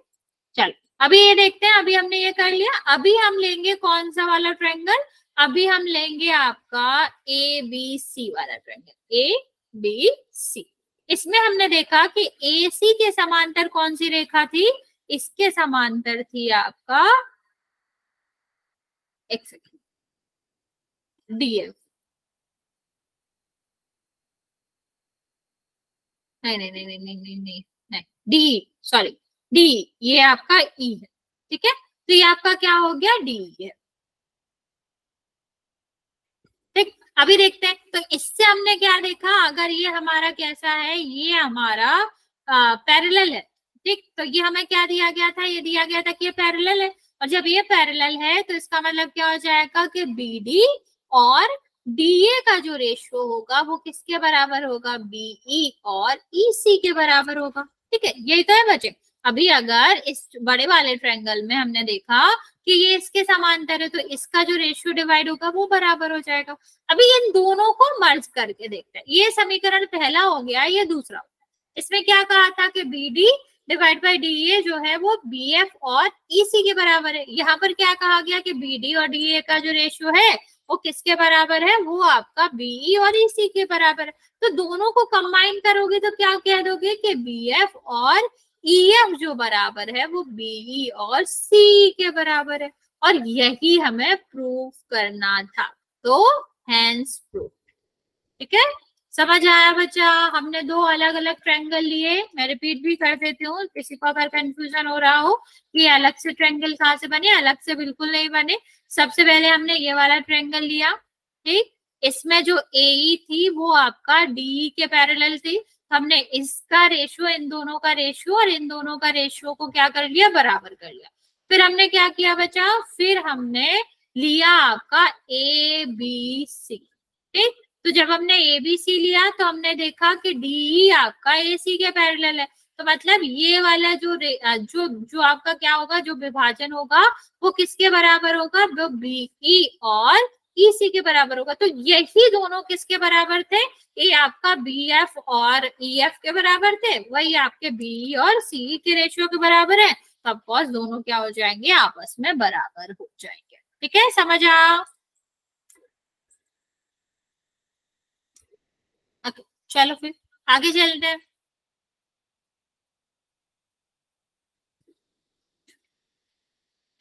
चलो अभी ये देखते हैं, अभी हमने ये कर लिया। अभी हम लेंगे कौन सा वाला ट्रायंगल, अभी हम लेंगे आपका ए बी सी वाला ट्रायंगल, ए बी सी। इसमें हमने देखा कि ए सी के समांतर कौन सी रेखा थी, इसके समांतर थी आपका, एक सेकेंड, डीएफ, नहीं नहीं नहीं नहीं नहीं नहीं नहीं नहीं, डी, सॉरी, डी, ये आपका ई है, ठीक है। तो ये आपका क्या हो गया, डी है, ठीक। अभी देखते हैं, तो इससे हमने क्या देखा, अगर ये हमारा कैसा है, ये हमारा पैरेलल है, ठीक। तो ये हमें क्या दिया गया था, ये दिया गया था कि ये पैरेलल है, और जब ये पैरेलल है तो इसका मतलब क्या हो जाएगा कि बीडी और डीए का जो रेशियो होगा वो किसके बराबर होगा, बीई और ईसी के बराबर होगा, ठीक है। यही तो है बच्चे। अभी अगर इस बड़े वाले ट्रायंगल में हमने देखा कि ये इसके समांतर है तो इसका जो रेशियो डिवाइड होगा वो बराबर हो जाएगा। अभी इन दोनों को मर्ज करके देखते हैं। ये समीकरण पहला हो गया, ये दूसरा। इसमें क्या कहा था कि B D divide by D A जो है वो बी एफ और ईसी के बराबर है। यहाँ पर क्या कहा गया कि बी डी और डी ए का जो रेशियो है वो किसके बराबर है, वो आपका बीई और ईसी के बराबर है। तो दोनों को कंबाइन करोगे तो क्या कह दोगे कि बी एफ और ईएफ जो बराबर है वो बीई और सी के बराबर है, और यही हमें प्रूफ करना था। तो हैंस प्रूफ, ठीक है। समझ आया बच्चा, हमने दो अलग अलग ट्रायंगल लिए। मैं रिपीट भी कर देती हूँ, किसी को अगर कंफ्यूजन हो रहा हो कि अलग से ट्रायंगल कहाँ से बने, अलग से बिल्कुल नहीं बने। सबसे पहले हमने ये वाला ट्रायंगल लिया, ठीक। इसमें जो एई थी वो आपका डी के पैरेलल थी, हमने इसका रेशियो, इन दोनों का रेशियो और इन दोनों का रेशियो को क्या कर लिया, बराबर कर लिया। फिर हमने क्या किया बच्चा, फिर हमने लिया आपका ए बी सी, ठीक। तो जब हमने एबीसी लिया तो हमने देखा कि डी आपका एसी के पैरेलल है, तो मतलब ये वाला जो जो जो आपका क्या होगा, जो विभाजन होगा वो किसके बराबर होगा, वो बीई और ईसी के बराबर होगा। तो यही दोनों किसके बराबर थे, ये आपका बी एफ और ई एफ के बराबर थे, वही आपके बी और सी के रेशियो के बराबर है। तो ऑफकोर्स दोनों क्या हो जाएंगे, आपस में बराबर हो जाएंगे, ठीक है। समझ आ, चलो फिर आगे चलते हैं।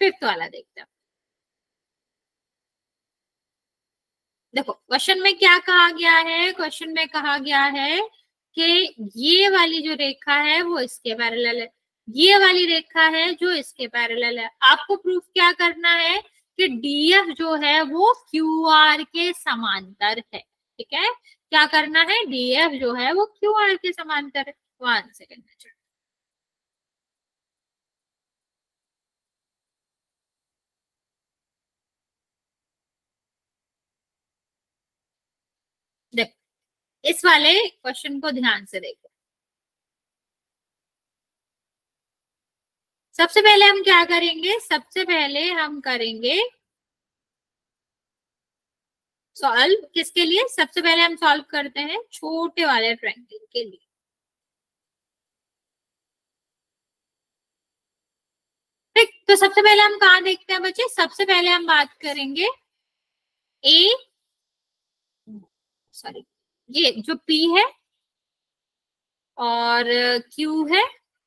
फिफ्थ वाला देखते हैं। देखो क्वेश्चन में क्या कहा गया है, क्वेश्चन में कहा गया है कि ये वाली जो रेखा है वो इसके पैरेलल है, ये वाली रेखा है जो इसके पैरेलल है। आपको प्रूफ क्या करना है कि डीएफ जो है वो क्यूआर के समांतर है। ठीक है, क्या करना है, डीएफ जो है वो क्यूआर के समांतर है। 1 सेकेंड। देखो इस वाले क्वेश्चन को ध्यान से देखो। सबसे पहले हम क्या करेंगे, सबसे पहले हम करेंगे सॉल्व किसके लिए, सबसे पहले हम सॉल्व करते हैं छोटे वाले ट्रायंगल के लिए। ठीक, तो सबसे पहले हम कहाँ देखते हैं बच्चे, सबसे पहले हम बात करेंगे ए, सॉरी ये जो पी है और क्यू है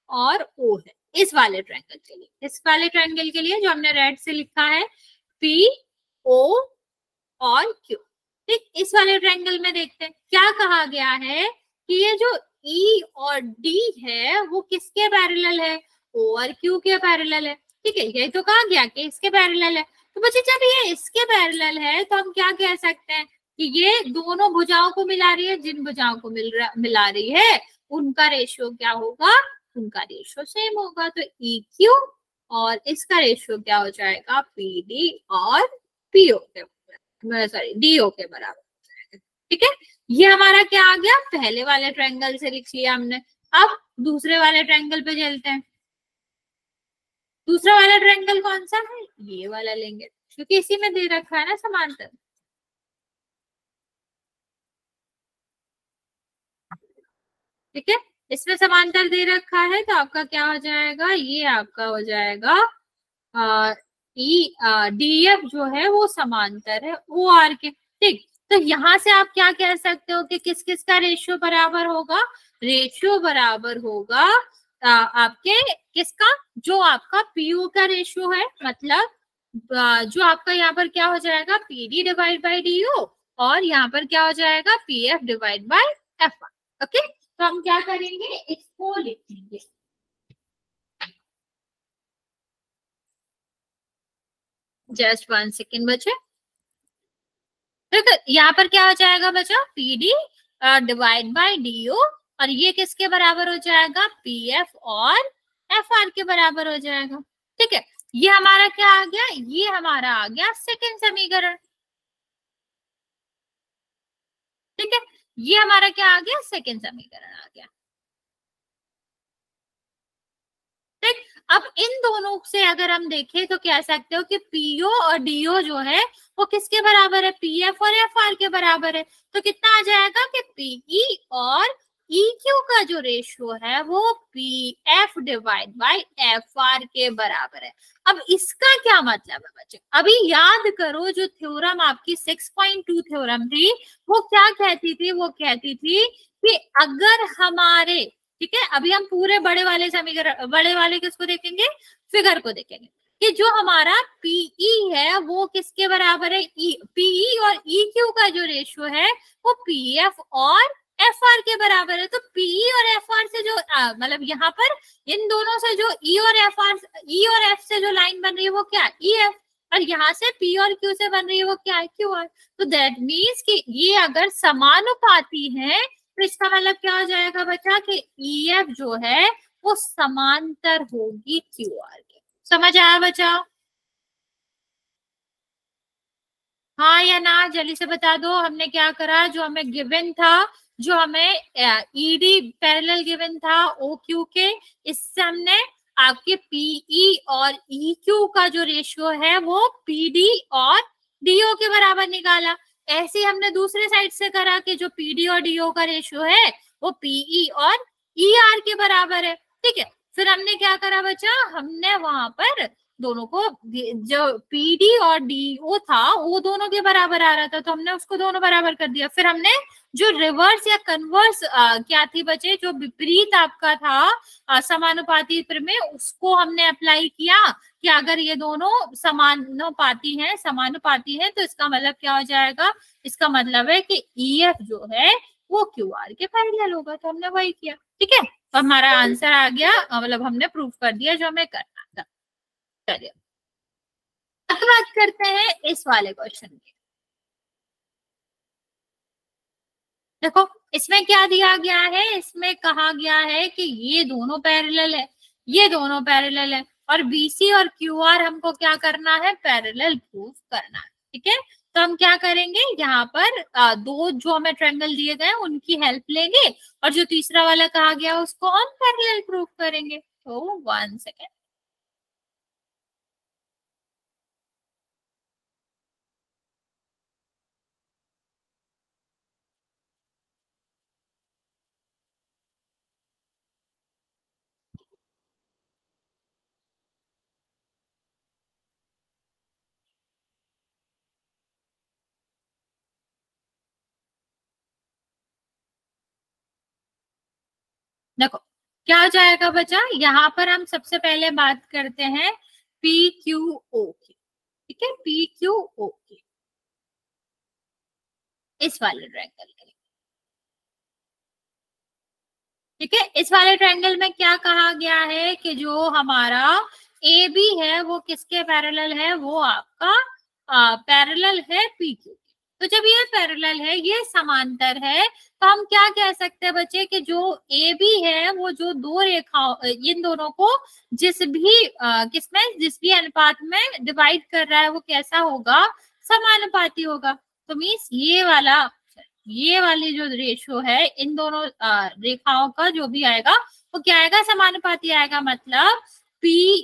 और ओ है, इस वाले ट्रायंगल के लिए, इस वाले ट्रायंगल के लिए जो हमने रेड से लिखा है पी ओ और क्यू। ठीक, इस वाले ट्रायंगल में देखते हैं क्या कहा गया है कि ये जो ई और डी है वो किसके पैरेलल है, ओ और क्यू के पैरेलल है। ठीक है, ये तो कहा गया कि इसके पैरेलल है। तो बच्चे जब ये इसके पैरेलल है तो हम क्या कह सकते हैं कि ये दोनों भुजाओं को मिला रही है, जिन भुजाओं को मिला रही है उनका रेशियो क्या होगा, उनका रेशियो सेम होगा। तो ई क्यू और इसका रेशियो क्या हो जाएगा, पी डी और पीओ के, सॉरी डीओ के बराबर। ठीक है, ये हमारा क्या आ गया, पहले वाले ट्रायंगल से लिख लिया हमने। अब दूसरे वाले ट्रायंगल पे चलते हैं। दूसरा वाला ट्रायंगल कौन सा है, ये वाला लेंगे क्योंकि इसी में दे रखा है ना समांतर। ठीक है, इसमें समांतर दे रखा है तो आपका क्या हो जाएगा, ये आपका हो जाएगा डीएफ जो है वो समांतर है ओ आर के। ठीक, तो यहां से आप क्या कह सकते हो कि किस किस का रेशियो बराबर होगा, रेशियो बराबर होगा आपके किसका, जो आपका पीयू का रेशियो है, मतलब जो आपका यहाँ पर क्या हो जाएगा, पीडी डिवाइड बाई डीयू, और यहाँ पर क्या हो जाएगा, PF divide by F. Okay, तो हम क्या करेंगे, इसको लिखेंगे। जस्ट 1 सेकेंड बचे। देखो यहाँ पर क्या हो जाएगा बचा, पीडी डिवाइड बाई डीओ, और ये किसके बराबर हो जाएगा, पीएफ और एफ आर के बराबर हो जाएगा। ठीक है, ये हमारा क्या आ गया, ये हमारा आ गया सेकंड समीकरण। ठीक है, ये हमारा क्या आ गया, सेकंड समीकरण आ गया। ठीक, अब इन दोनों से अगर हम देखें तो कह सकते हो कि पीओ और डीओ जो है वो किसके बराबर है, पीएफ और एफ आर के बराबर है। तो कितना आ जाएगा कि पीई और ईक्यू का जो रेशियो है वो PF divide by F R के बराबर है। अब इसका क्या मतलब है बच्चे, अभी याद करो जो थ्योरम आपकी 6.2 थ्योरम थी वो क्या कहती थी, वो कहती थी कि अगर हमारे, ठीक है, अभी हम पूरे बड़े वाले समीकरण, बड़े वाले किसको देखेंगे, फिगर को देखेंगे कि जो हमारा पीई है वो किसके बराबर है, पीई और क्यू का जो रेशियो है वो पीएफ और एफ आर के बराबर है। तो पीई और एफ आर से जो मतलब यहाँ पर इन दोनों से जो ई और एफ से जो लाइन बन रही है वो क्या है, ई एफ, और यहाँ से पी और क्यू से बन रही है वो क्या है, क्यू आर। तो दैट मीन्स कि ये अगर समानुपाती है तो इसका मतलब क्या हो जाएगा बच्चा कि ईएफ जो है वो समांतर होगी क्यूआर के। समझ आया बच्चा, हाँ या ना, जल्दी से बता दो। हमने क्या करा, जो हमें गिवन था, जो हमें ईडी पैरेलल गिवन था ओ क्यू के, इससे हमने आपके पीई और ई क्यू का जो रेशियो है वो पीडी और डीओ के बराबर निकाला। ऐसे हमने दूसरे साइड से करा कि जो पीडी और डीओ का रेशियो है वो पीई और ई आर के बराबर है। ठीक है, फिर हमने क्या करा बच्चा, हमने वहां पर दोनों को, जो पीडी और डीओ था वो दोनों के बराबर आ रहा था, तो हमने उसको दोनों बराबर कर दिया। फिर हमने जो रिवर्स या कन्वर्स क्या थी बच्चे, जो विपरीत आपका था समानुपाती प्रमेय, उसको हमने अप्लाई किया कि अगर ये दोनों समानुपाती है तो इसका मतलब क्या हो जाएगा, इसका मतलब है कि ईएफ जो है वो क्यू आर के पैरेलल होगा, तो हमने वही किया। ठीक है, तो हमारा आंसर आ गया, मतलब हमने प्रूव कर दिया जो हमें करना था। चलिए अब बात करते हैं इस वाले क्वेश्चन की। देखो इसमें क्या दिया गया है, इसमें कहा गया है कि ये दोनों पैरेलल है, ये दोनों पैरेलल है, और बीसी और क्यू आर हमको क्या करना है, पैरेलल प्रूव करना है। ठीक है, तो हम क्या करेंगे, यहाँ पर दो जो हमें ट्रायंगल दिए गए उनकी हेल्प लेंगे, और जो तीसरा वाला कहा गया उसको हम पैरेलल प्रूव करेंगे। तो 1 सेकेंड। देखो क्या हो जाएगा बच्चा, यहाँ पर हम सबसे पहले बात करते हैं पी क्यू ओ की। ठीक है, पी क्यू ओ की, इस वाले ट्रायंगल के। ठीक है, इस वाले ट्रायंगल में क्या कहा गया है कि जो हमारा ए बी है वो किसके पैरेलल है, वो आपका पैरेलल है पी क्यू। तो जब ये पैरेलल है, ये समांतर है, तो हम क्या कह सकते हैं बच्चे कि जो ए बी है वो जो दो रेखाओं, इन दोनों को जिस भी किसमें जिस भी अनुपात में डिवाइड कर रहा है वो कैसा होगा, समानुपाती होगा। तो मीन्स ये वाली जो रेशो है इन दोनों रेखाओं का जो भी आएगा वो क्या आएगा, समानुपाती आएगा। मतलब पी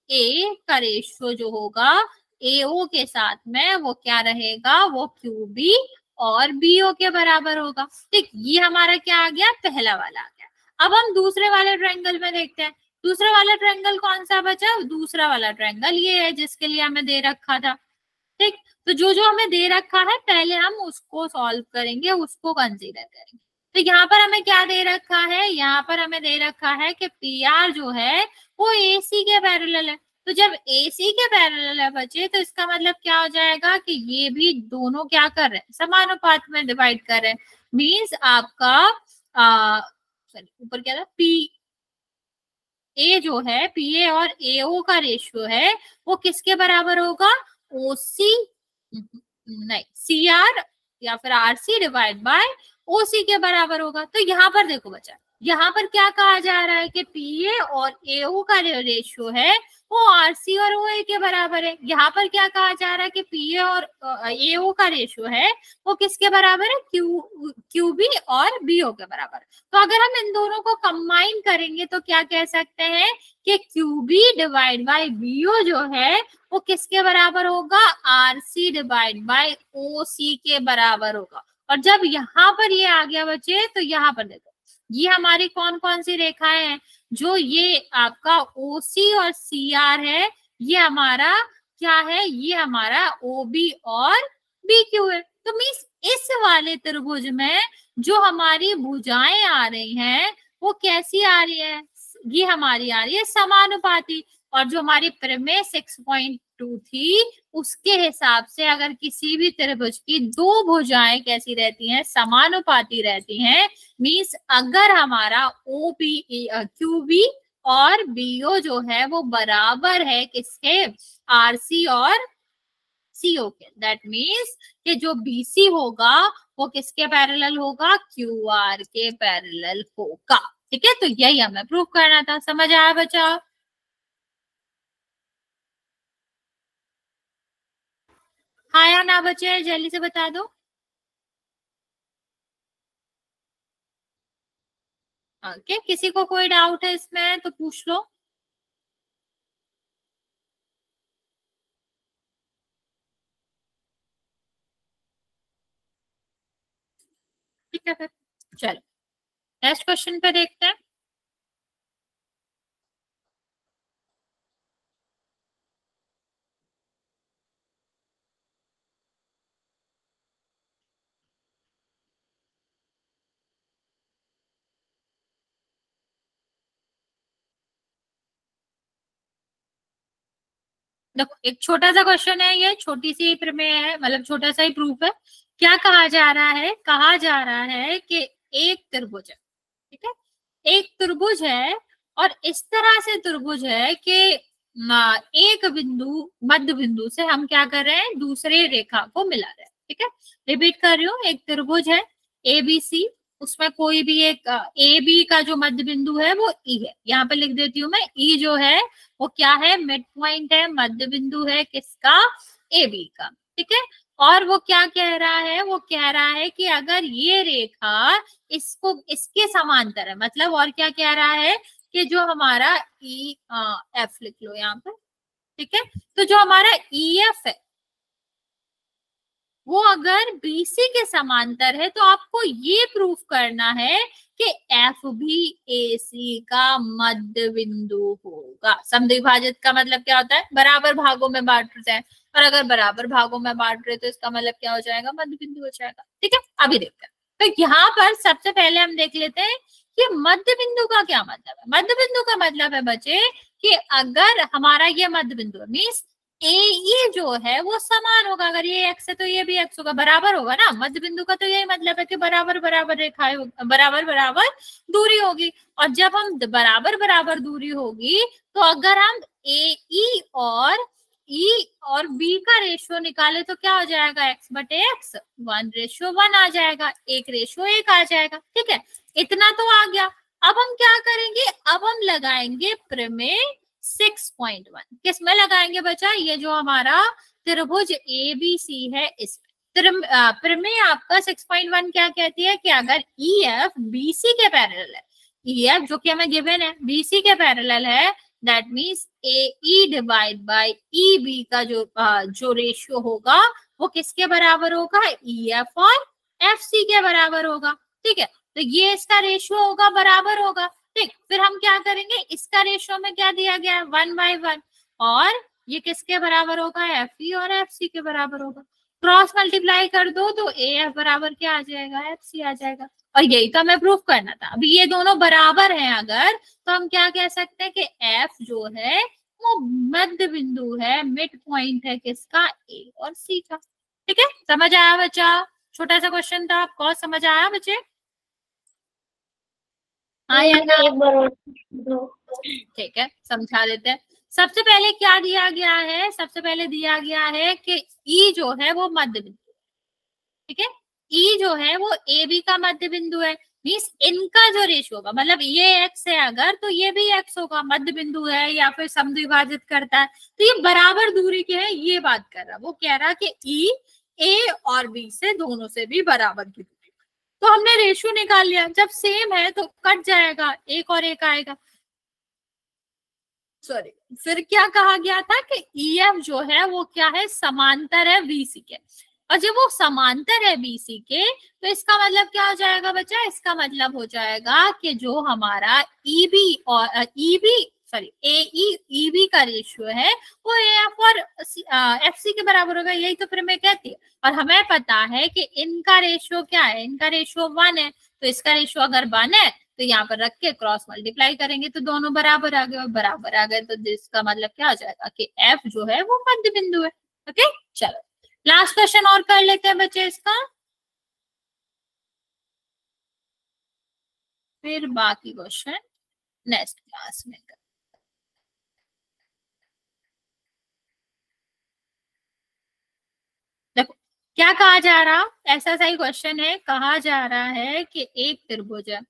ए का रेशो जो होगा एओ के साथ में वो क्या रहेगा, वो क्यू बी और बीओ के बराबर होगा। ठीक, ये हमारा क्या आ गया, पहला वाला आ गया। अब हम दूसरे वाले ट्रायंगल में देखते हैं। दूसरा वाला ट्रायंगल कौन सा बचा, दूसरा वाला ट्रायंगल ये है जिसके लिए हमें दे रखा था। ठीक, तो जो जो हमें दे रखा है पहले हम उसको सॉल्व करेंगे, उसको कंसीडर करेंगे। तो यहाँ पर हमें क्या दे रखा है, यहाँ पर हमें दे रखा है कि पी आर जो है वो ए सी के पैरेलल है। तो जब ए सी के पैरेलल है बच्चे, तो इसका मतलब क्या हो जाएगा कि ये भी दोनों क्या कर रहे हैं, समानुपात में डिवाइड कर रहे हैं। मीन्स आपका सॉरी ऊपर क्या था, पी ए जो है, पी ए और एओ का रेशियो है वो किसके बराबर होगा, ओसी नहीं सी आर या फिर आर सी डिवाइड बाय ओसी के बराबर होगा। तो यहाँ पर देखो बच्चा, यहाँ पर क्या कहा जा रहा है कि पीए और एओ का रेशियो है वो आरसी और ओए के बराबर है। यहाँ पर क्या कहा जा रहा है कि पीए और एओ का रेशियो है वो किसके बराबर है, क्यूबी और बीओ के बराबर। तो अगर हम इन दोनों को कंबाइन करेंगे तो क्या कह सकते हैं कि क्यूबी डिवाइड बाय बीओ जो है वो किसके बराबर होगा, आरसी डिवाइड बाय ओसी के बराबर होगा। और जब यहाँ पर ये आ गया बच्चे, तो यहाँ पर देखो ये हमारी कौन कौन सी रेखाएं हैं, जो ये आपका ओसी और सी आर है, ये हमारा क्या है, ये हमारा ओबी और बी क्यू है। तो मीन्स इस वाले त्रिभुज में जो हमारी भुजाएं आ रही हैं वो कैसी आ रही है, ये हमारी आ रही है समानुपाती। और जो हमारी प्रमेय 6.2 थी उसके हिसाब से अगर किसी भी त्रिभुज की दो भुजाएं कैसी रहती हैं, समानुपाती रहती हैं, मीन्स अगर हमारा ओ बी क्यू बी और बीओ जो है वो बराबर है किसके, आरसी और सीओ के, दैट मीन्स कि जो बीसी होगा वो किसके पैरेलल होगा, क्यू आर के पैरेलल होगा। ठीक है, तो यही हमें प्रूव करना था। समझ आया बच्चा, हाँ या ना बच्चे, जल्दी से बता दो। ओके, किसी को कोई डाउट है इसमें तो पूछ लो। ठीक है फिर चलो नेक्स्ट क्वेश्चन पे देखते हैं। देखो एक छोटा सा क्वेश्चन है, ये छोटी सी प्रमेय है, मतलब छोटा सा ही प्रूफ है। क्या कहा जा रहा है? कहा जा रहा है कि एक त्रिभुज है, ठीक है, एक त्रिभुज है और इस तरह से त्रिभुज है कि एक बिंदु, मध्य बिंदु से हम क्या कर रहे हैं, दूसरे रेखा को मिला रहे हैं, ठीक है। रिपीट कर रही हूँ, एक त्रिभुज है ABC, उसमें कोई भी एक AB का जो मध्य बिंदु है वो E है। यहाँ पे लिख देती हूँ मैं, E जो है वो क्या है, मिड पॉइंट है, मध्य बिंदु है किसका, AB का, ठीक है। और वो क्या कह रहा है, वो कह रहा है कि अगर ये रेखा इसको, इसके समांतर है, मतलब और क्या कह रहा है कि जो हमारा EF लिख लो यहाँ पर, ठीक है, तो जो हमारा EF है वो अगर BC के समांतर है तो आपको ये प्रूफ करना है कि F भी AC का मध्य बिंदु होगा। समद्विभाजित का मतलब क्या होता है, बराबर भागों में बांट रहे हैं, और अगर बराबर भागों में बांट रहे तो इसका मतलब क्या हो जाएगा, मध्य बिंदु हो जाएगा, ठीक है। अभी देखते हैं, तो यहाँ पर सबसे पहले हम देख लेते हैं कि मध्य बिंदु का क्या मतलब है। मध्य बिंदु का मतलब है बच्चे कि अगर हमारा ये मध्य बिंदु है, मीन्स AE जो है वो समान होगा, अगर ये x है तो ये भी x होगा, बराबर होगा ना। मध्य बिंदु का तो यही मतलब है कि बराबर बराबर रेखाएं, बराबर बराबर दूरी होगी, और जब हम बराबर बराबर दूरी होगी तो अगर हम AE और E और B का रेशियो निकाले तो क्या हो जाएगा, x बटे x, 1:1 आ जाएगा, 1:1 आ जाएगा, ठीक है। इतना तो आ गया। अब हम क्या करेंगे, अब हम लगाएंगे प्रमेय 6.1। किस में लगाएंगे बच्चा, ये जो हमारा त्रिभुज ABC है इस प्रमेय आपका 6.1 क्या कहती है कि अगर EF BC के पैरेलल है, EF जो कि हमें गिवन है BC के पैरेलल है, that means AE divide by EB का जो रेशियो होगा वो किसके बराबर होगा, EF और FC के बराबर होगा, ठीक है। तो ये इसका रेशियो होगा, बराबर होगा, ठीक। फिर हम क्या करेंगे, इसका रेशियो में क्या दिया गया है, 1/1, और ये किसके बराबर होगा, FE और FC के बराबर होगा। क्रॉस मल्टीप्लाई कर दो तो AF बराबर क्या आ जाएगा, FC आ जाएगा। और यही तो हमें प्रूफ करना था। अभी ये दोनों बराबर हैं अगर, तो हम क्या कह सकते हैं कि F जो है वो मध्य बिंदु है, मिड पॉइंट है किसका, A और C का, ठीक है। समझ आया बच्चा, छोटा सा क्वेश्चन था, आपको समझ आया बच्चे? हाँ या ना? एक बार और ठीक है, समझा देते हैं। सबसे पहले क्या दिया गया है, सबसे पहले दिया गया है कि E जो है वो मध्य बिंदु, ठीक है, E जो है वो AB का मध्य बिंदु है, मीन्स इनका जो रेशियो होगा, मतलब ये x है अगर तो ये भी x होगा, मध्य बिंदु है या फिर समद्विभाजित करता है तो ये बराबर दूरी के है, ये बात कर रहा, वो कह रहा कि E A और B से दोनों से भी बराबर की दूरी। तो हमने रेशियो निकाल लिया, जब सेम है तो कट जाएगा, एक और एक आएगा, सॉरी। फिर क्या कहा गया था कि EF जो है वो क्या है, समांतर है BC के, और जब वो समांतर है BC के तो इसका मतलब क्या हो जाएगा बच्चा, इसका मतलब हो जाएगा कि जो हमारा EB और AE EB का रेशियो है वो AF और FC के बराबर होगा, यही तो प्रमेय कहती है। और हमें पता है कि इनका रेशियो क्या है, इनका रेशियो 1 है, तो इसका रेशियो अगर 1 है तो यहाँ पर रख के क्रॉस मल्टीप्लाई करेंगे तो दोनों बराबर आ गए, और बराबर आ गए तो इसका मतलब क्या हो जाएगा कि F जो है वो मध्य बिंदु है, ओके। चलो लास्ट क्वेश्चन और कर लेते हैं बच्चे इसका, फिर बाकी क्वेश्चन नेक्स्ट क्लास में कर। देखो क्या कहा जा रहा, ऐसा सही क्वेश्चन है, कहा जा रहा है कि एक त्रिभुज है,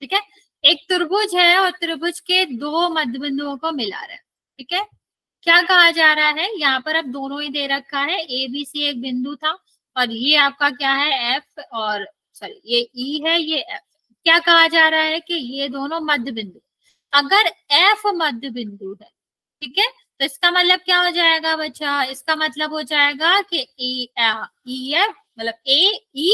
ठीक है, एक त्रिभुज है और त्रिभुज के दो मध्य बिंदुओं को मिला रहा है, ठीक है। क्या कहा जा रहा है, यहाँ पर अब दोनों ही दे रखा है, ABC एक बिंदु था और ये आपका क्या है F, और सॉरी ये E है, ये F। क्या कहा जा रहा है कि ये दोनों मध्य बिंदु, अगर F मध्य बिंदु है, ठीक है, तो इसका मतलब क्या हो जाएगा बच्चा, इसका मतलब हो जाएगा कि EF मतलब AE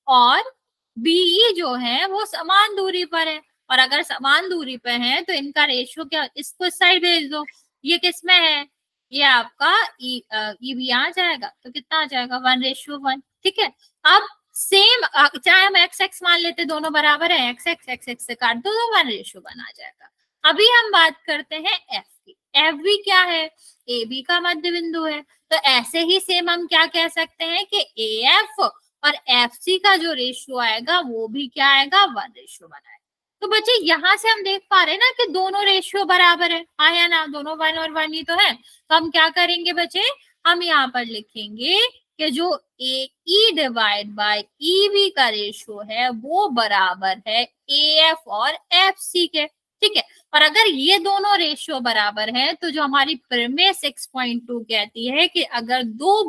और BE जो है वो समान दूरी पर है, और अगर समान दूरी पर है तो इनका रेशियो क्या, इसको इस साइड भेज दो, ये किसमें है, ये आपका E भी आ जाएगा, तो कितना आ जाएगा, 1:1, ठीक है। अब सेम, चाहे हम एक्स एक्स मान लेते दोनों बराबर है, एक्स एक्स एक्स एक्स से काट दो तो 1:1 बना जाएगा। अभी हम बात करते हैं एफ की। एफ भी क्या है, ए बी का मध्य बिंदु है, तो ऐसे ही सेम हम क्या कह सकते हैं कि ए एफ और एफ सी का जो रेशियो आएगा वो भी क्या आएगा, 1:1 बनाएगा। तो बच्चे यहाँ से हम देख पा रहे हैं ना कि दोनों रेशियो बराबर है, हाँ या ना, दोनों 1 और 1 ही तो है। तो हम क्या करेंगे बच्चे, हम यहाँ पर लिखेंगे कि जो A E divide by E B का रेशियो है वो बराबर है ए एफ और एफ सी के, ठीक है। और अगर ये दोनों रेशियो बराबर है तो जो हमारी प्रमेय 6.2 कहती है कि अगर दो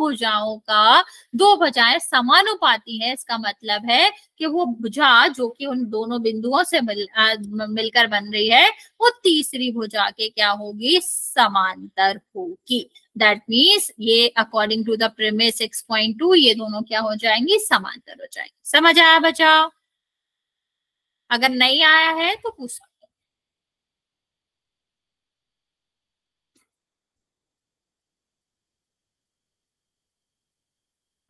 भुजाएं समानुपाती है, इसका मतलब है कि वो भुजा जो कि उन दोनों बिंदुओं से मिलकर बन रही है वो तीसरी भुजा के क्या होगी, समांतर होगी। दैट मीन्स ये अकॉर्डिंग टू द प्रमेय 6.2 ये दोनों क्या हो जाएंगी, समांतर हो जाएंगी। समझ आया बच्चा? अगर नहीं आया है तो पूछ सकते।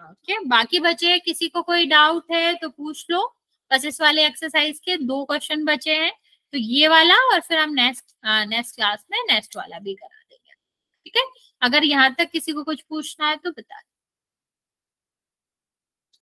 ओके, बाकी बचे किसी को कोई डाउट है तो पूछ लो। बस इस वाले एक्सरसाइज के 2 क्वेश्चन बचे हैं, तो ये वाला और फिर हम नेक्स्ट क्लास में नेक्स्ट वाला भी करा देंगे, ठीक है। अगर यहाँ तक किसी को कुछ पूछना है तो बता